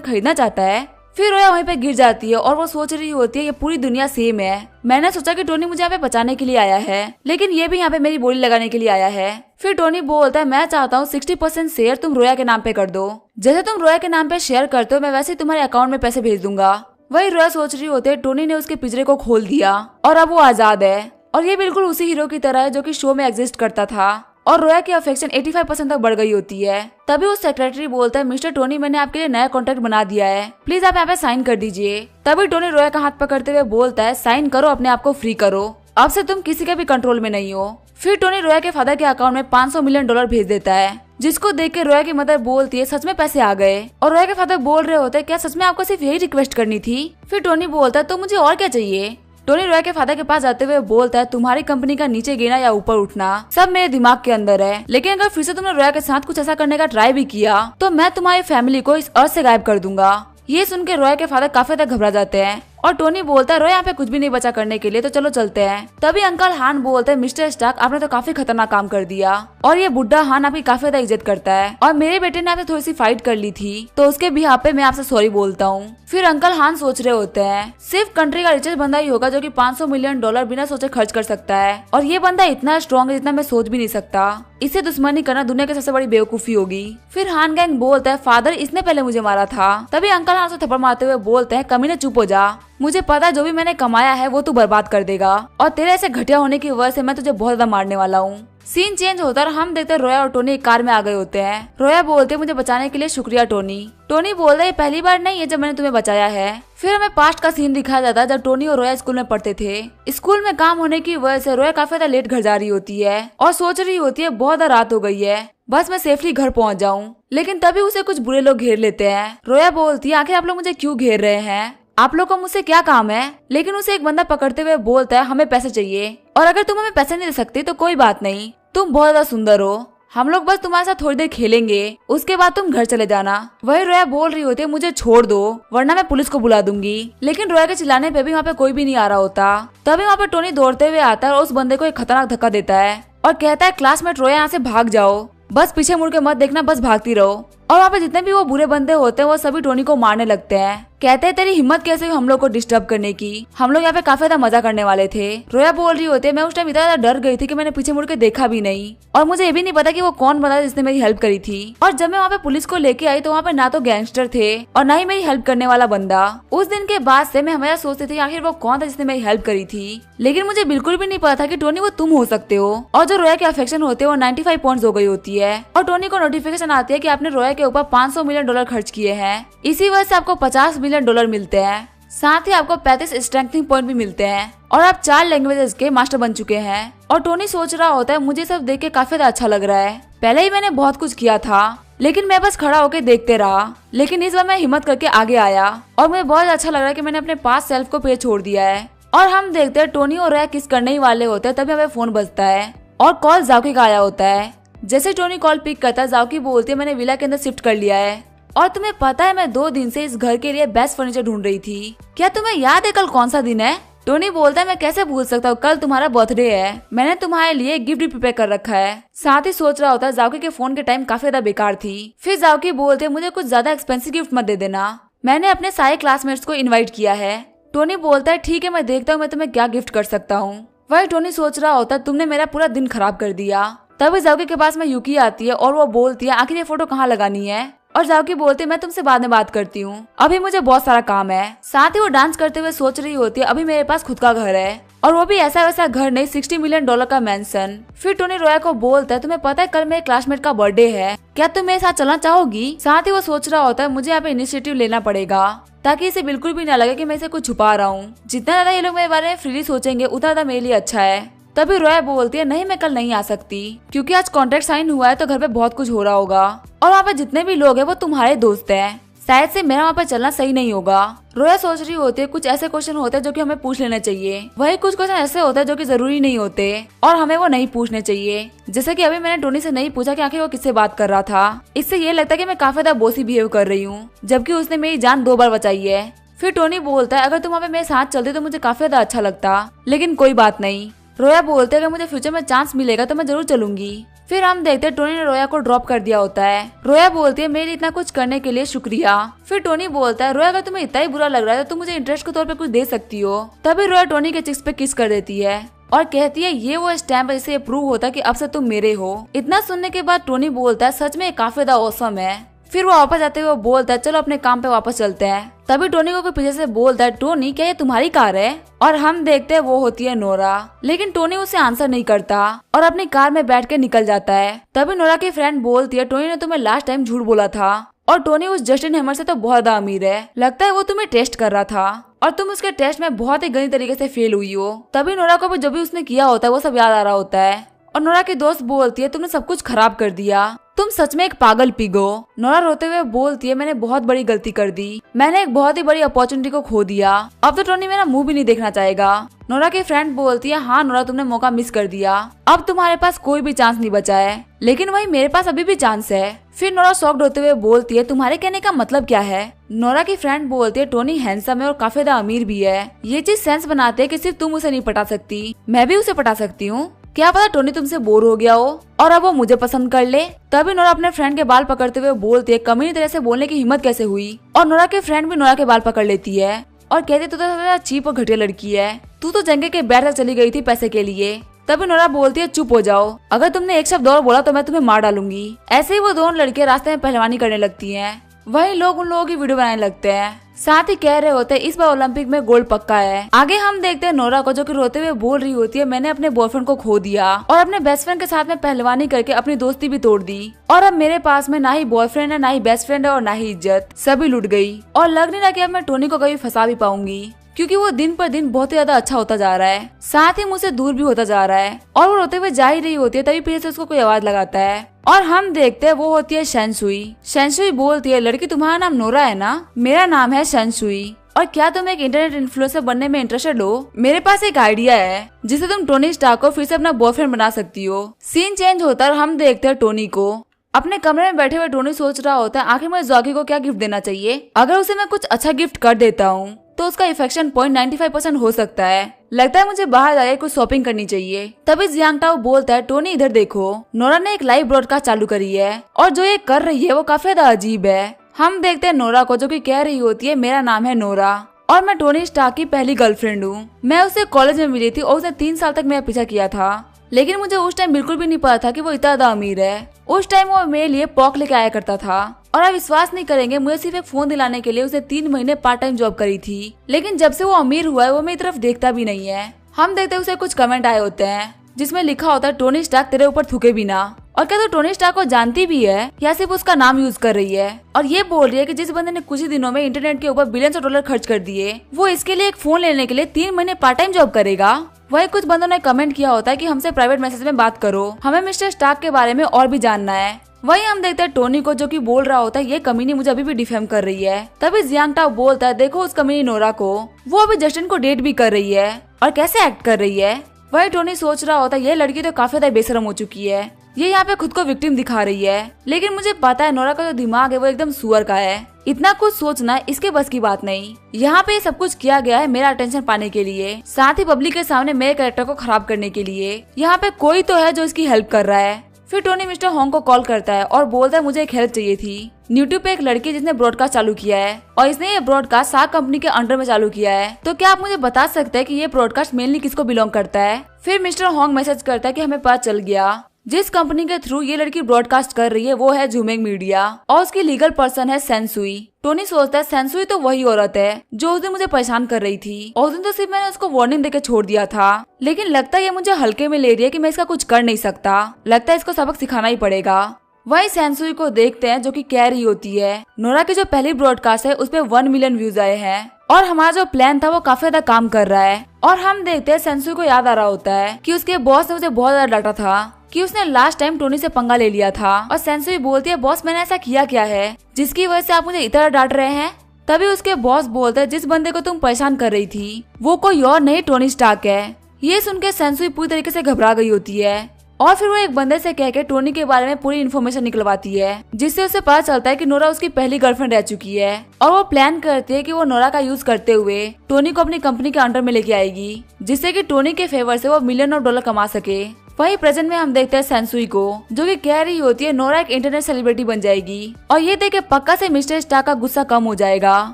खरीदना चाहता है। फिर रोया वहीं पे गिर जाती है और वो सोच रही होती है ये पूरी दुनिया सेम है। मैंने सोचा कि टोनी मुझे यहाँ पे बचाने के लिए आया है, लेकिन ये भी यहाँ पे मेरी बोली लगाने के लिए आया है। फिर टोनी बोलता है मैं चाहता हूँ 60% शेयर तुम रोया के नाम पे कर दो, जैसे तुम रोया के नाम पे शेयर करते हो मैं वैसे ही तुम्हारे अकाउंट में पैसे भेज दूंगा। वही रोया सोच रही होती है टोनी ने उसके पिंजरे को खोल दिया और अब वो आजाद है, और ये बिल्कुल उसी हीरो की तरह है जो कि शो में एग्जिस्ट करता था। और रोया की अफेक्शन 85% तक बढ़ गई होती है। तभी उस सेक्रेटरी बोलता है मिस्टर टोनी मैंने आपके लिए नया कॉन्ट्रैक्ट बना दिया है, प्लीज आप यहाँ पे साइन कर दीजिए। तभी टोनी रोया का हाथ पकड़ते हुए बोलता है साइन करो, अपने आप को फ्री करो, अब से तुम किसी के भी कंट्रोल में नहीं हो। फिर टोनी रोया के फादर के अकाउंट में $500 मिलियन भेज देता है, जिसको देख के रोया की मदर बोलती है सच में पैसे आ गए। और रोया के फादर बोल रहे होते हैं क्या सच में आपको सिर्फ यही रिक्वेस्ट करनी थी। फिर टोनी बोलता है तो मुझे और क्या चाहिए। टोनी रोया के फादर के पास जाते हुए बोलता है तुम्हारी कंपनी का नीचे गिरना या ऊपर उठना सब मेरे दिमाग के अंदर है, लेकिन अगर फिर से तुमने रोया के साथ कुछ ऐसा करने का ट्राई भी किया तो मैं तुम्हारी फैमिली को इस अर्थ से गायब कर दूंगा। ये सुन के रोया के फादर काफी तक घबरा जाते हैं और टोनी बोलता है रोया यहाँ पे कुछ भी नहीं बचा करने के लिए, तो चलो चलते हैं। तभी अंकल हान बोलते हैं मिस्टर स्टार्क आपने तो काफी खतरनाक काम कर दिया और ये बुढ़ा हान आपकी काफी ज्यादा इज्जत करता है, और मेरे बेटे ने आपसे थोड़ी सी फाइट कर ली थी तो उसके बिहाफ पे मैं आपसे सॉरी बोलता हूँ। फिर अंकल हान सोच रहे होते हैं सिर्फ कंट्री का रिचेस्ट बंदा ही होगा जो कि $500 मिलियन बिना सोचे खर्च कर सकता है, और ये बंदा इतना स्ट्रॉन्ग है जितना मैं सोच भी नहीं सकता, इसे दुश्मनी करना दुनिया की सबसे बड़ी बेवकूफी होगी। फिर हान गैंग बोलता है फादर इसने पहले मुझे मारा था। तभी अंकल हान से थप्पड़ मारते हुए बोलते हैं कमीने चुप हो जा, मुझे पता जो भी मैंने कमाया है वो तू बर्बाद कर देगा, और तेरे ऐसे घटिया होने की वजह से मैं तुझे बहुत ज्यादा मारने वाला हूँ। सीन चेंज होता है और हम देखते हैं रोया और टोनी एक कार में आ गए होते हैं। रोया बोलते मुझे बचाने के लिए शुक्रिया टोनी। टोनी बोलता है ये पहली बार नहीं है जब मैंने तुम्हें बचाया है। फिर हमें पास्ट का सीन दिखाया जाता है जब टोनी और रोया स्कूल में पढ़ते थे। स्कूल में काम होने की वजह से रोया काफी ज्यादा लेट घर जा रही होती है और सोच रही होती है बहुत ज्यादा रात हो गई है, बस मैं सेफली घर पहुंच जाऊं। लेकिन तभी उसे कुछ बुरे लोग घेर लेते हैं। रोया बोलती है आखिर आप लोग मुझे क्यों घेर रहे हैं, आप लोग को मुझसे क्या काम है। लेकिन उसे एक बंदा पकड़ते हुए बोलता है हमें पैसे चाहिए, और अगर तुम हमें पैसे नहीं दे सकते तो कोई बात नहीं, तुम बहुत ज्यादा सुंदर हो, हम लोग बस तुम्हारे साथ थोड़ी देर खेलेंगे, उसके बाद तुम घर चले जाना। वही रोया बोल रही होती है मुझे छोड़ दो वरना मैं पुलिस को बुला दूंगी। लेकिन रोया के चिल्लाने पे भी वहाँ पे कोई भी नहीं आ रहा होता। तभी वहाँ पे टोनी दौड़ते हुए आता है और उस बंदे को एक खतरनाक धक्का देता है और कहता है क्लासमेट रोया यहाँ से भाग जाओ, बस पीछे मुड़ के मत देखना, बस भागती रहो। और वहाँ पे जितने भी वो बुरे बंदे होते हैं वो सभी टोनी को मारने लगते हैं। कहते हैं तेरी हिम्मत कैसे हुई हम लोग को डिस्टर्ब करने की, हम लोग यहाँ पे काफी ज्यादा मजा करने वाले थे। रोया बोल रही होती है मैं उस टाइम इतना ज्यादा डर गई थी कि मैंने पीछे मुड़ के देखा भी नहीं, और मुझे ये भी नहीं पता कि वो कौन बंदा जिसने मेरी हेल्प करी थी। और जब मैं वहाँ पे पुलिस को लेके आई तो वहाँ पे ना तो गैंगस्टर थे और ना ही मेरी हेल्प करने वाला बंदा। उस दिन के बाद से मैं हमेशा सोचती थी आखिर वो कौन था जिसने मेरी हेल्प करी थी, लेकिन मुझे बिल्कुल भी नहीं पता था कि टोनी वो तुम हो सकते हो। और जो रोया के अफेक्शन होते हैं वो 95 पॉइंट्स हो गई होती है, और टोनी को नोटिफिकेशन आती है कि आपने रोया के ऊपर $500 मिलियन खर्च किए हैं, इसी वजह से आपको $50 मिलियन मिलते हैं, साथ ही आपको 35 स्ट्रेंथनिंग पॉइंट भी मिलते हैं, और आप 4 लैंग्वेजेस के मास्टर बन चुके हैं। और टोनी सोच रहा होता है मुझे सब देख के काफी अच्छा लग रहा है, पहले ही मैंने बहुत कुछ किया था लेकिन मैं बस खड़ा होकर देखते रहा, लेकिन इस बार मैं हिम्मत करके आगे आया और मुझे बहुत अच्छा लग रहा है कि मैंने अपने पास सेल्फ को पीछे छोड़ दिया है। और हम देखते हैं टोनी और रोया किस करने ही वाले होते हैं, तभी हमें फोन बजता है और कॉल जाओकी का आया होता है। जैसे टोनी कॉल पिक करता है जाओकी बोलती है मैंने विला के अंदर शिफ्ट कर लिया है, और तुम्हें पता है मैं 2 दिन से इस घर के लिए बेस्ट फर्नीचर ढूंढ रही थी, क्या तुम्हें याद है कल कौन सा दिन है। टोनी बोलता है मैं कैसे भूल सकता हूँ, कल तुम्हारा बर्थडे है, मैंने तुम्हारे लिए गिफ्ट भी प्रिपेयर कर रखा है। साथ ही सोच रहा होता है जाओकी के फोन के टाइम काफी ज्यादा बेकार थी। फिर जाओकी बोलते मुझे कुछ ज्यादा एक्सपेंसिव गिफ्ट मत दे देना, मैंने अपने सारे क्लासमेट्स को इन्वाइट किया है। टोनी बोलता है ठीक है मैं देखता हूँ मैं तुम्हें क्या गिफ्ट कर सकता हूँ। वही टोनी सोच रहा होता है तुमने मेरा पूरा दिन खराब कर दिया। तभी जाओकी के पास में यूकी आती है और वो बोलती है आखिर ये फोटो कहाँ लगानी है, और जाओकी बोलती है मैं तुमसे बाद में बात करती हूँ, अभी मुझे बहुत सारा काम है। साथ ही वो डांस करते हुए सोच रही होती है अभी मेरे पास खुद का घर है, और वो भी ऐसा वैसा घर नहीं, $60 मिलियन का मेंशन। फिर टोनी रोया को बोलता है तुम्हें पता है कल मेरे क्लासमेट का बर्थडे है, क्या तुम मेरे साथ चलना चाहोगी। साथ ही वो सोच रहा होता है मुझे यहाँ पे इनिशिएटिव लेना पड़ेगा ताकि इसे बिल्कुल भी ना लगे कि मैं इसे कुछ छुपा रहा हूँ। जितना ज्यादा ये लोग मेरे बारे में फ्रीली सोचेंगे उतना ज्यादा मेरे लिए अच्छा है। तभी रोया बोलती है नहीं मैं कल नहीं आ सकती क्योंकि आज कॉन्ट्रैक्ट साइन हुआ है तो घर पे बहुत कुछ हो रहा होगा और वहाँ पे जितने भी लोग हैं वो तुम्हारे दोस्त हैं, शायद से मेरा वहाँ पे चलना सही नहीं होगा। रोया सोच रही होती है कुछ ऐसे क्वेश्चन होते हैं जो कि हमें पूछ लेने चाहिए, वही कुछ क्वेश्चन ऐसे होते हैं जो कि जरूरी नहीं होते और हमें वो नहीं पूछने चाहिए। जैसे कि अभी मैंने टोनी से नहीं पूछा कि आखिर वो किससे बात कर रहा था, इससे ये लगता है कि मैं काफी ज्यादा बोसी बिहेव कर रही हूँ जबकि उसने मेरी जान 2 बार बचाई है। फिर टोनी बोलता है अगर तुम वहाँ पे मेरे साथ चलते तो मुझे काफी ज्यादा अच्छा लगता, लेकिन कोई बात नहीं। रोया बोलते है अगर मुझे फ्यूचर में चांस मिलेगा तो मैं जरूर चलूंगी। फिर हम देखते हैं टोनी ने रोया को ड्रॉप कर दिया होता है। रोया बोलती है मेरे लिए इतना कुछ करने के लिए शुक्रिया। फिर टोनी बोलता है रोया अगर तुम्हें इतना ही बुरा लग रहा है तो तुम मुझे इंटरेस्ट के तौर पे कुछ दे सकती हो। तभी रोया टोनी के चिक्स पे किस कर देती है और कहती है ये वो स्टैम्प है जिससे प्रूव होता है कि अब से तुम मेरे हो। इतना सुनने के बाद टोनी बोलता है सच में काफी ज्यादा औसम है। फिर वो वापस आते हुए बोलता है चलो अपने काम पे वापस चलते हैं। तभी टोनी को पीछे से बोलता है टोनी क्या ये तुम्हारी कार है, और हम देखते हैं वो होती है नोरा। लेकिन टोनी उसे आंसर नहीं करता और अपनी कार में बैठ के निकल जाता है। तभी नोरा की फ्रेंड बोलती है टोनी ने तुम्हें लास्ट टाइम झूठ बोला था और टोनी उस जस्टिन हैमर से तो बहुत ज्यादा अमीर है, लगता है वो तुम्हें टेस्ट कर रहा था और तुम उसके टेस्ट में बहुत ही गंदी तरीके से फेल हुई हो। तभी नोरा को भी जो भी उसने किया होता है वो सब याद आ रहा होता है और नोरा की दोस्त बोलती है तुमने सब कुछ खराब कर दिया, तुम सच में एक पागल पिगो। नोरा रोते हुए बोलती है मैंने बहुत बड़ी गलती कर दी, मैंने एक बहुत ही बड़ी अपॉर्चुनिटी को खो दिया, अब तो टोनी मेरा मुंह भी नहीं देखना चाहेगा। नोरा की फ्रेंड बोलती है हाँ नोरा तुमने मौका मिस कर दिया, अब तुम्हारे पास कोई भी चांस नहीं बचा है, लेकिन वही मेरे पास अभी भी चांस है। फिर नोरा शॉक्ड होते हुए बोलती है तुम्हारे कहने का मतलब क्या है। नोरा की फ्रेंड बोलती है टोनी हैंडसम है और काफी ज्यादा अमीर भी है, ये चीज सेंस बनाते है कि सिर्फ तुम उसे नहीं पटा सकती, मैं भी उसे पटा सकती हूँ। क्या पता टोनी तुमसे बोर हो गया हो और अब वो मुझे पसंद कर ले। तभी नोरा अपने फ्रेंड के बाल पकड़ते हुए बोलती है कमीनी तरह से बोलने की हिम्मत कैसे हुई, और नोरा के फ्रेंड भी नोरा के बाल पकड़ लेती है और कहती तू तो चीप और घटिया लड़की है, तू तो जंगे के बैठ तक चली गई थी पैसे के लिए। तभी नोरा बोलती है चुप हो जाओ, अगर तुमने एक शब्द और बोला तो मैं तुम्हें मार डालूंगी। ऐसे ही वो दोनों लड़कियां रास्ते में पहलवानी करने लगती हैं। वही लोग उन लोगों की वीडियो बनाने लगते हैं, साथ ही कह रहे होते हैं इस बार ओलंपिक में गोल्ड पक्का है। आगे हम देखते हैं नोरा को जो कि रोते हुए बोल रही होती है मैंने अपने बॉयफ्रेंड को खो दिया और अपने बेस्ट फ्रेंड के साथ में पहलवानी करके अपनी दोस्ती भी तोड़ दी, और अब मेरे पास में ना ही बॉयफ्रेंड है, ना ही बेस्ट फ्रेंड है और ना ही इज्जत, सभी लुट गई। और लग नहीं रहा कि अब मैं टोनी को कभी फंसा भी पाऊंगी क्योंकि वो दिन पर दिन बहुत ही ज्यादा अच्छा होता जा रहा है, साथ ही मुझसे दूर भी होता जा रहा है। और वो रोते हुए जा ही रही होती है तभी पीछे से उसको कोई आवाज लगाता है और हम देखते हैं वो होती है शेंसुई। शेंसुई बोलती है लड़की तुम्हारा नाम नोरा है ना, मेरा नाम है शेंसुई, और क्या तुम एक इंटरनेट इन्फ्लुएंसर बनने में इंटरेस्टेड हो। मेरे पास एक आइडिया है जिससे तुम टोनी स्टार्क को फिर से अपना बॉयफ्रेंड बना सकती हो। सीन चेंज होता है और हम देखते हैं टोनी को। अपने कमरे में बैठे हुए टोनी सोच रहा होता है आखिर मैं जॉकी को क्या गिफ्ट देना चाहिए, अगर उसे मैं कुछ अच्छा गिफ्ट कर देता हूँ तो उसका इफेक्शन पॉइंट 95% हो सकता है, लगता है मुझे बाहर जाकर कुछ शॉपिंग करनी चाहिए। तभी जियांगटाओ बोलता है टोनी इधर देखो, नोरा ने एक लाइव ब्रॉडकास्ट चालू करी है और जो ये कर रही है वो काफी ज्यादा अजीब है। हम देखते हैं नोरा को जो कि कह रही होती है मेरा नाम है नोरा और मैं टोनी स्टार्क की पहली गर्लफ्रेंड हूँ। मैं उसे कॉलेज में मिली थी और उसने 3 साल तक मेरा पीछा किया था, लेकिन मुझे उस टाइम बिल्कुल भी नहीं पता था कि वो इतना ज्यादा अमीर है। उस टाइम वो मेरे लिए पॉक लेके आया करता था और आप विश्वास नहीं करेंगे मुझे सिर्फ एक फोन दिलाने के लिए उसने 3 महीने पार्ट टाइम जॉब करी थी, लेकिन जब से वो अमीर हुआ है वो मेरी तरफ देखता भी नहीं है। हम देखते उसे कुछ कमेंट आए होते हैं जिसमें लिखा होता है टोनी स्टार्क तेरे ऊपर थूके बिना, और क्या तो टोनी स्टार्क को जानती भी है या सिर्फ उसका नाम यूज कर रही है, और ये बोल रही है कि जिस बंदे ने कुछ ही दिनों में इंटरनेट के ऊपर बिलियंस ऑफ डॉलर खर्च कर दिए वो इसके लिए एक फोन लेने के लिए 3 महीने पार्ट टाइम जॉब करेगा। वही कुछ बंदों ने कमेंट किया होता है कि हमसे प्राइवेट मैसेज में बात करो, हमें मिस्टर स्टार्क के बारे में और भी जानना है। वही हम देखते हैं टोनी को जो कि बोल रहा होता है ये कमीनी मुझे अभी भी डिफेम कर रही है। तभी जियांगटाओ बोलता है देखो उस कमीनी नोरा को, वो अभी जस्टिन को डेट भी कर रही है और कैसे एक्ट कर रही है। वही टोनी सोच रहा होता है ये लड़की तो काफी ज्यादा बेशरम हो चुकी है, ये यहाँ पे खुद को विक्टिम दिखा रही है, लेकिन मुझे पता है नोरा का जो दिमाग है वो एकदम सुअर का है, इतना कुछ सोचना इसके बस की बात नहीं। यहाँ पे ये सब कुछ किया गया है मेरा अटेंशन पाने के लिए, साथ ही पब्लिक के सामने मेरे कैरेक्टर को खराब करने के लिए। यहाँ पे कोई तो है जो इसकी हेल्प कर रहा है। फिर टोनी मिस्टर होंग को कॉल करता है और बोलता है मुझे एक हेल्प चाहिए थी। यूट्यूब पे एक लड़की जिसने ब्रॉडकास्ट चालू किया है और इसने ये ब्रॉडकास्ट साग कंपनी के अंडर में चालू किया है, तो क्या आप मुझे बता सकते हैं कि ये ब्रॉडकास्ट मेनली किसको बिलोंग करता है। फिर मिस्टर होंग मैसेज करता है कि हमें पता चल गया। जिस कंपनी के थ्रू ये लड़की ब्रॉडकास्ट कर रही है वो है जूमिंग मीडिया और उसकी लीगल पर्सन है सेंसुई। टोनी सोचता है सेंसुई तो वही औरत है जो उस दिन मुझे परेशान कर रही थी और उस दिन तो सिर्फ मैंने उसको वार्निंग देके छोड़ दिया था, लेकिन लगता है ये मुझे हल्के में ले रही है कि मैं इसका कुछ कर नहीं सकता, लगता है इसको सबक सिखाना ही पड़ेगा। वही सेंसुई को देखते हैं जो कि कह रही होती है नोरा की जो पहली ब्रॉडकास्ट है उसपे 1 मिलियन व्यूज आए हैं और हमारा जो प्लान था वो काफी ज्यादा काम कर रहा है। और हम देखते हैं सेंसुई को याद आ रहा होता है कि उसके बॉस ने उसे बहुत ज्यादा डांटा था कि उसने लास्ट टाइम टोनी से पंगा ले लिया था और सेंसुई बोलती है बॉस मैंने ऐसा किया क्या है जिसकी वजह से आप मुझे इतना डांट रहे हैं। तभी उसके बॉस बोलते हैं जिस बंदे को तुम परेशान कर रही थी वो कोई और नहीं टोनी स्टार्क है। ये सुन के सेंसुई पूरी तरीके से घबरा गई होती है और फिर वो एक बंदे से कह के टोनी के बारे में पूरी इन्फॉर्मेशन निकलवाती है जिससे उसे पता चलता है कि नोरा उसकी पहली गर्लफ्रेंड रह चुकी है और वो प्लान करती है कि वो नोरा का यूज करते हुए टोनी को अपनी कंपनी के अंडर में लेके आएगी जिससे कि टोनी के फेवर से वो मिलियन ऑफ डॉलर कमा सके। वही प्रेजेंट में हम देखते हैं सेंसुई को जो कि कह रही होती है नोरा एक इंटरनेट सेलिब्रिटी बन जाएगी और ये देख के पक्का से मिस्टर स्टार्क का गुस्सा कम हो जाएगा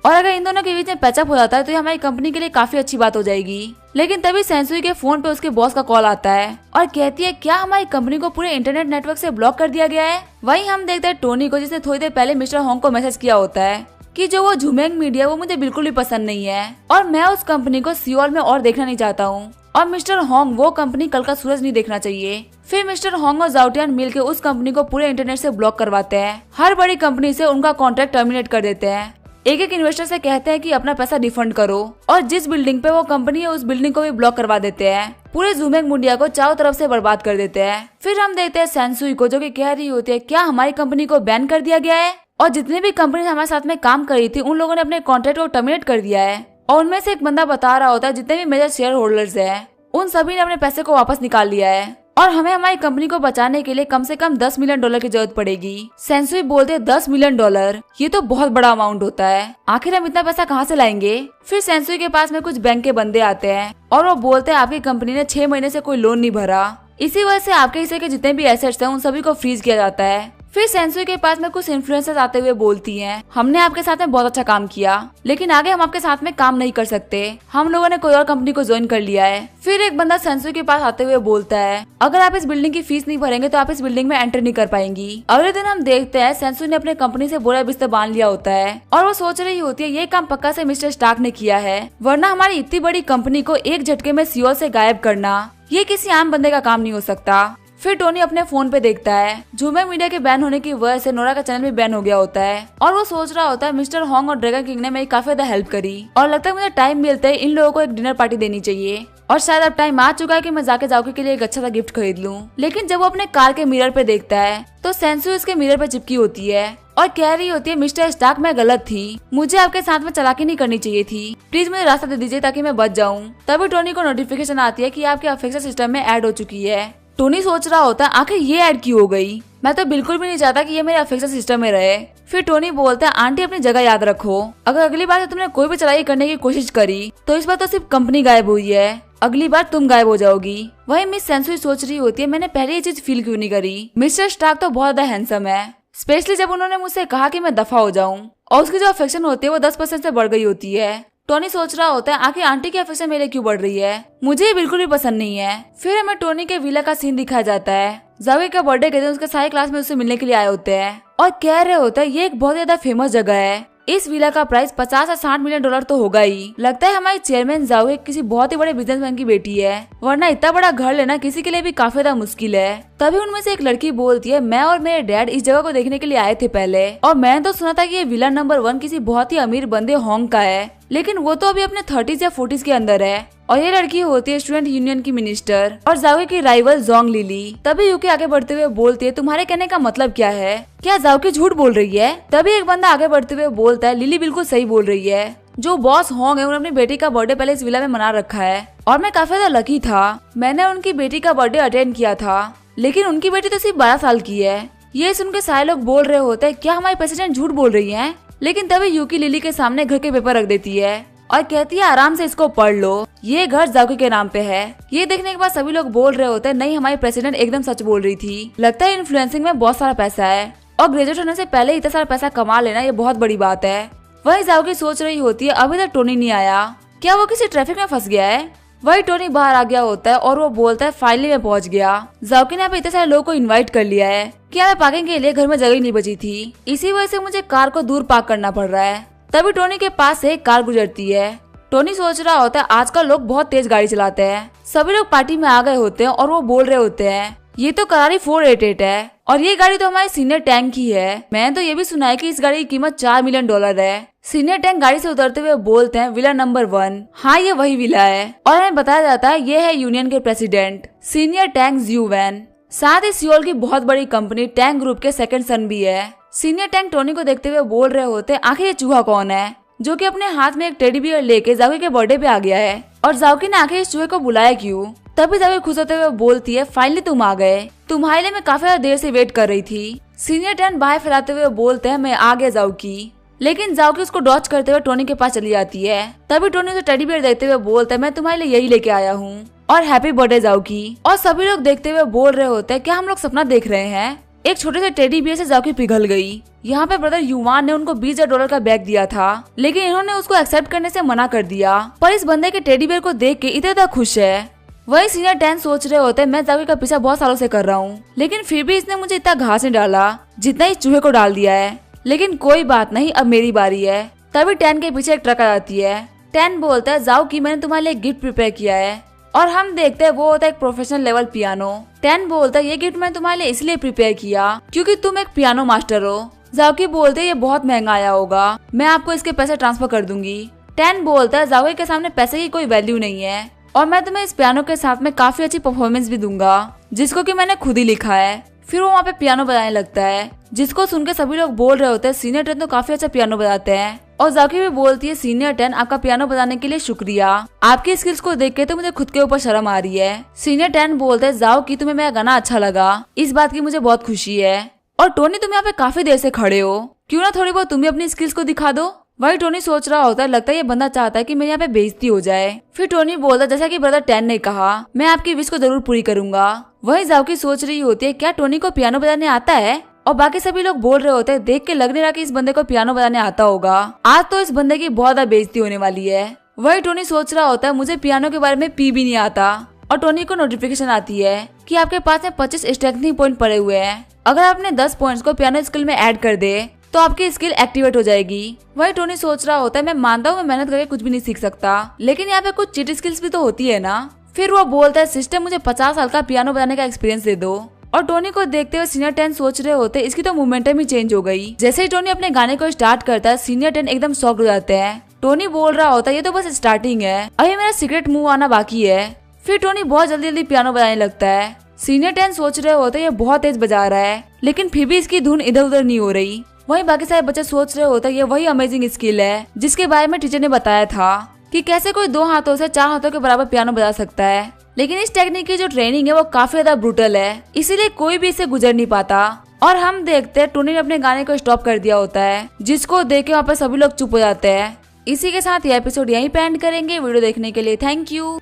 और अगर इन दोनों के बीच में पैचअप हो जाता है तो ये हमारी कंपनी के लिए काफी अच्छी बात हो जाएगी। लेकिन तभी सेंसुई के फोन पे उसके बॉस का कॉल आता है और कहती है क्या हमारी कंपनी को पूरे इंटरनेट नेटवर्क से ब्लॉक कर दिया गया है। वही हम देखते हैं टोनी को जिसने थोड़ी देर पहले मिस्टर होंग को मैसेज किया होता है कि जो वो जूमिंग मीडिया वो मुझे बिल्कुल भी पसंद नहीं है और मैं उस कंपनी को सियोल में और देखना नहीं चाहता हूँ और मिस्टर होंग वो कंपनी कल का सूरज नहीं देखना चाहिए। फिर मिस्टर होंग और जाउटियान मिलकर उस कंपनी को पूरे इंटरनेट से ब्लॉक करवाते हैं, हर बड़ी कंपनी से उनका कॉन्ट्रैक्ट टर्मिनेट कर देते हैं, एक एक इन्वेस्टर से कहते हैं कि अपना पैसा रिफंड करो और जिस बिल्डिंग पे वो कंपनी है उस बिल्डिंग को भी ब्लॉक करवा देते हैं, पूरे जूमिंग मीडिया को चारों तरफ से बर्बाद कर देते हैं। फिर हम देखते हैं सेंसुई को जो कि कह रही होती है क्या हमारी कंपनी को बैन कर दिया गया है और जितने भी कंपनी हमारे साथ में काम कर रही थी उन लोगों ने अपने कॉन्ट्रैक्ट को टर्मिनेट कर दिया है और उनमें से एक बंदा बता रहा होता है जितने भी मेजर शेयर होल्डर्स है उन सभी ने अपने पैसे को वापस निकाल लिया है और हमें हमारी कंपनी को बचाने के लिए कम से कम 10 मिलियन डॉलर की जरूरत पड़ेगी। सेंसुई बोलते 10 मिलियन डॉलर, ये तो बहुत बड़ा अमाउंट होता है, आखिर हम इतना पैसा कहाँ से लाएंगे। फिर सेंसुई के पास में कुछ बैंक के बंदे आते हैं और वो बोलते हैं आपकी कंपनी ने 6 महीने से कोई लोन नहीं भरा, इसी वजह से आपके हिस्से के जितने भी एसेट्स हैं उन सभी को फ्रीज किया जाता है। फिर सेंसुई के पास में कुछ इन्फ्लुएंसर्स आते हुए बोलती हैं हमने आपके साथ में बहुत अच्छा काम किया लेकिन आगे हम आपके साथ में काम नहीं कर सकते, हम लोगों ने कोई और कंपनी को ज्वाइन कर लिया है। फिर एक बंदा सेंसुई के पास आते हुए बोलता है अगर आप इस बिल्डिंग की फीस नहीं भरेंगे तो आप इस बिल्डिंग में एंटर नहीं कर पाएंगी। अगले दिन हम देखते हैं सेंसुई ने अपने कंपनी से बोरा बिस्तर बांध लिया होता है और वो सोच रही होती है ये काम पक्का से मिस्टर स्टार्क ने किया है, वरना हमारी इतनी बड़ी कंपनी को एक झटके में सियोल से गायब करना ये किसी आम बंदे का काम नहीं हो सकता। फिर टोनी अपने फोन पे देखता है जूमिंग मीडिया के बैन होने की वजह से नोरा का चैनल भी बैन हो गया होता है और वो सोच रहा होता है मिस्टर होंग और ड्रैगन किंग ने मेरी काफी ज्यादा हेल्प करी और लगता है मुझे टाइम मिलते ही इन लोगों को एक डिनर पार्टी देनी चाहिए और शायद अब टाइम आ चुका है कि मैं जाके जाओकी के लिए एक अच्छा सा गिफ्ट खरीद लूं। लेकिन जब वो अपने कार के मिरर पे देखता है तो सेंसुई उसके मिरर पे चिपकी होती है और कह रही होती है मिस्टर स्टार्क मैं गलत थी, मुझे आपके साथ में चालाकी नहीं करनी चाहिए थी, प्लीज मुझे रास्ता दे दीजिए ताकि मैं बच जाऊं। तभी टोनी को नोटिफिकेशन आती है कि आपके अफेक्शन सिस्टम में ऐड हो चुकी है। टोनी सोच रहा होता है आखिर ये ऐड क्यों हो गई, मैं तो बिल्कुल भी नहीं चाहता कि ये मेरे अफेक्शन सिस्टम में रहे। फिर टोनी बोलता है आंटी अपनी जगह याद रखो, अगर अगली बार तुमने कोई भी चढ़ाई करने की कोशिश करी तो इस बार तो सिर्फ कंपनी गायब हुई है, अगली बार तुम गायब हो जाओगी। वही मिस सेंसुई सोच रही होती है मैंने पहले ये चीज फील क्यों नहीं करी, मिस्टर स्टार्क तो बहुत ज्यादा हैंडसम है, स्पेशली जब उन्होंने मुझसे कहा कि मैं दफा हो जाऊं और उसकी जो अफेक्शन होती है वो 10% से बढ़ गई होती है। टोनी सोच रहा होता है आखिर आंटी की अफेक्शन मेरे क्यों बढ़ रही है, मुझे ये बिल्कुल भी पसंद नहीं है। फिर हमें टोनी के विला का सीन दिखाया जाता है, जावे का बर्थडे के दिन उसके सारे क्लास में उससे मिलने के लिए आए होते हैं और कह रहे होते हैं ये एक बहुत ज्यादा फेमस जगह है, इस विला का प्राइस 50 से 60 मिलियन डॉलर तो होगा ही। लगता है हमारी चेयरमैन जावे किसी बहुत ही बड़े बिजनेसमैन की बेटी है, वरना इतना बड़ा घर लेना किसी के लिए भी काफी ज्यादा मुश्किल है। तभी उनमें से एक लड़की बोलती है मैं और मेरे डैड इस जगह को देखने के लिए आए थे पहले और मैंने तो सुना था कि ये विला नंबर 1 किसी बहुत ही अमीर बंदे होंग का है, लेकिन वो तो अभी अपने 30s या 40s के अंदर है। और ये लड़की होती है स्टूडेंट यूनियन की मिनिस्टर और जाओकी की राइवल जोंग लिली। तभी यूकी आगे बढ़ते हुए बोलती है तुम्हारे कहने का मतलब क्या है, क्या जाओकी झूठ बोल रही है। तभी एक बंदा आगे बढ़ते हुए बोलता है लिली बिल्कुल सही बोल रही है, जो बॉस होंग है उन्होंने अपनी बेटी का बर्थडे पहले इस विला में मना रखा है और मैं काफी ज्यादा लकी था, मैंने उनकी बेटी का बर्थडे अटेंड किया था, लेकिन उनकी बेटी तो सिर्फ 12 साल की है। ये सुनकर सारे लोग बोल रहे होते हैं क्या हमारी प्रेसिडेंट झूठ बोल रही है। लेकिन तभी यूकी लिली के सामने घर के पेपर रख देती है और कहती है आराम से इसको पढ़ लो, ये घर जाओकी के नाम पे है। ये देखने के बाद सभी लोग बोल रहे होते हैं नहीं हमारी प्रेसिडेंट एकदम सच बोल रही थी, लगता है इन्फ्लुएंसिंग में बहुत सारा पैसा है और ग्रेजुएट होने से पहले इतना सारा पैसा कमा लेना ये बहुत बड़ी बात है। वही जाओकी सोच रही होती है अभी तक टोनी नहीं आया, क्या वो किसी ट्रैफिक में फंस गया है। वही टोनी बाहर आ गया होता है और वो बोलता है फाइनली मैं पहुंच गया। जाओकी ने यहाँ पे इतने सारे लोगों को इनवाइट कर लिया है कि यहाँ पे पार्किंग के लिए घर में जगह ही नहीं बची थी, इसी वजह से मुझे कार को दूर पार्क करना पड़ रहा है। तभी टोनी के पास से एक कार गुजरती है। टोनी सोच रहा होता है आजकल लोग बहुत तेज गाड़ी चलाते हैं। सभी लोग पार्टी में आ गए होते हैं और वो बोल रहे होते हैं ये तो करारी 488 है और ये गाड़ी तो हमारे सीनियर टैंक की है। मैंने तो ये भी सुना है कि इस गाड़ी की कीमत $4 मिलियन है। सीनियर टैंक गाड़ी से उतरते हुए बोलते हैं विला नंबर 1। हाँ ये वही विला है और हमें बताया जाता है ये है यूनियन के प्रेसिडेंट सीनियर टैंक ज्यू वैन। साथ ही सियोल की बहुत बड़ी कंपनी टैंक ग्रुप के सेकंड सन भी है। सीनियर टैंक टोनी को देखते हुए बोल रहे होते हैं आखिर ये चूहा कौन है जो कि अपने हाथ में एक टेडी बियर लेके जाओकी के बर्थडे पे आ गया है और जाओकी ने आखिर इस चूहे को बुलाया क्यों। तभी जाओकी खुश होते हुए बोलती है फाइनली तुम आ गए, तुम्हारे लिए मैं काफी ज्यादा देर से वेट कर रही थी। सीनियर टैंक बाहें फैलाते हुए बोलते हैं मैं आ गया जाओकी, लेकिन जाओकी उसको डॉच करते हुए टोनी के पास चली जाती है। तभी टोनी उसे टेडी बियर देखते हुए बोलता है मैं तुम्हारे लिए यही लेके आया हूँ और हैप्पी बर्थडे जाओकी। और सभी लोग देखते हुए बोल रहे होते हैं क्या हम लोग सपना देख रहे हैं। एक छोटे से टेडी बियर से जाओकी पिघल गई। यहाँ पे ब्रदर युवान ने उनको $20,000 का बैग दिया था, लेकिन इन्होंने उसको एक्सेप्ट करने से मना कर दिया। पर इस बंदे के टेडी बियर को देख के इतने ज्यादा खुश है। वही सीनियर टैंक सोच रहे होते हैं मैं जाओकी का पीछा बहुत सालों से कर रहा हूँ, लेकिन फिर भी इसने मुझे इतना घास नहीं डाला जितना इस चूहे को डाल दिया है। लेकिन कोई बात नहीं, अब मेरी बारी है। तभी टैन के पीछे एक ट्रक आ जाती है। टैन बोलता है जाओकी मैंने तुम्हारे लिए गिफ्ट प्रिपेयर किया है और हम देखते हैं वो होता है एक प्रोफेशनल लेवल पियानो। टैन बोलता है ये गिफ्ट मैंने तुम्हारे लिए इसलिए प्रिपेयर किया क्योंकि तुम एक पियानो मास्टर हो। जाओकी बोलते है ये बहुत महंगा आया होगा, मैं आपको इसके पैसे ट्रांसफर कर दूंगी। टैन बोलता है जाओकी के सामने पैसे की कोई वैल्यू नहीं है और मैं तुम्हें इस पियानो के साथ में काफी अच्छी परफॉर्मेंस भी दूंगा जिसको कि मैंने खुद ही लिखा है। फिर वो वहाँ पे पियानो बजाने लगता है जिसको सुन के सभी लोग बोल रहे होते हैं सीनियर टैन तो काफी अच्छा पियानो बजाते हैं। और जाओकी भी बोलती है सीनियर टैन आपका पियानो बजाने के लिए शुक्रिया, आपकी स्किल्स को देख के तो मुझे खुद के ऊपर शर्म आ रही है। सीनियर टैन बोलते हैं जाओकी तुम्हें मेरा गाना अच्छा लगा, इस बात की मुझे बहुत खुशी है। और टोनी तुम यहाँ पे काफी देर से खड़े हो, क्यों ना थोड़ी बहुत तुम भी अपनी स्किल्स को दिखा दो। वही टोनी सोच रहा होता है लगता है ये बंदा चाहता है कि मेरे यहाँ पे बेइज्जती हो जाए। फिर टोनी बोलता है जैसा कि ब्रदर टैन ने कहा मैं आपकी विश को जरूर पूरी करूंगा। वही जाओकी सोच रही होती है क्या टोनी को पियानो बजाने आता है और बाकी सभी लोग बोल रहे होते हैं देख के लग नहीं रहा कि इस बंदे को पियानो बजाने आता होगा, आज तो इस बंदे की बहुत ज्यादा बेइज्जती होने वाली है। वही टोनी सोच रहा होता है मुझे पियानो के बारे में पी भी नहीं आता और टोनी को नोटिफिकेशन आती है कि आपके पास में 25 स्ट्रेंथनिंग पॉइंट पड़े हुए हैं, अगर आपने 10 पॉइंट्स को पियानो स्किल में ऐड कर दे तो आपकी स्किल एक्टिवेट हो जाएगी। वही टोनी सोच रहा होता है मैं मानता हूँ मैं मेहनत करके कुछ भी नहीं सीख सकता, लेकिन यहाँ पे कुछ चीट स्किल्स भी तो होती है ना। फिर वो बोलता है सिस्टर मुझे 50 साल का पियानो बजाने का एक्सपीरियंस दे दो। और टोनी को देखते हुए सीनियर टैन सोच रहे होते इसकी तो मोमेंटम ही चेंज हो गई। जैसे ही टोनी अपने गाने को स्टार्ट करता है सीनियर टैन एकदम शॉक्ड हो जाते हैं। टोनी बोल रहा होता है ये तो बस स्टार्टिंग है, अभी मेरा सीक्रेट मूव आना बाकी है। फिर टोनी बहुत जल्दी जल्दी पियानो बजाने लगता है। सीनियर टैन सोच रहे होते ये बहुत तेज बजा रहा है, लेकिन फिर भी इसकी धुन इधर उधर नहीं हो रही। वहीं बाकी सारे बच्चे सोच रहे होते ये वही अमेजिंग स्किल है जिसके बारे में टीचर ने बताया था कि कैसे कोई 2 हाथों से 4 हाथों के बराबर पियानो बजा सकता है। लेकिन इस टेक्निक की जो ट्रेनिंग है वो काफी ज्यादा ब्रूटल है, इसीलिए कोई भी इसे गुजर नहीं पाता। और हम देखते हैं टोनी ने अपने गाने को स्टॉप कर दिया होता है, जिसको देख के वहाँ पर सभी लोग चुप हो जाते हैं। इसी के साथ ये एपिसोड यहीं पे एंड करेंगे। वीडियो देखने के लिए थैंक यू।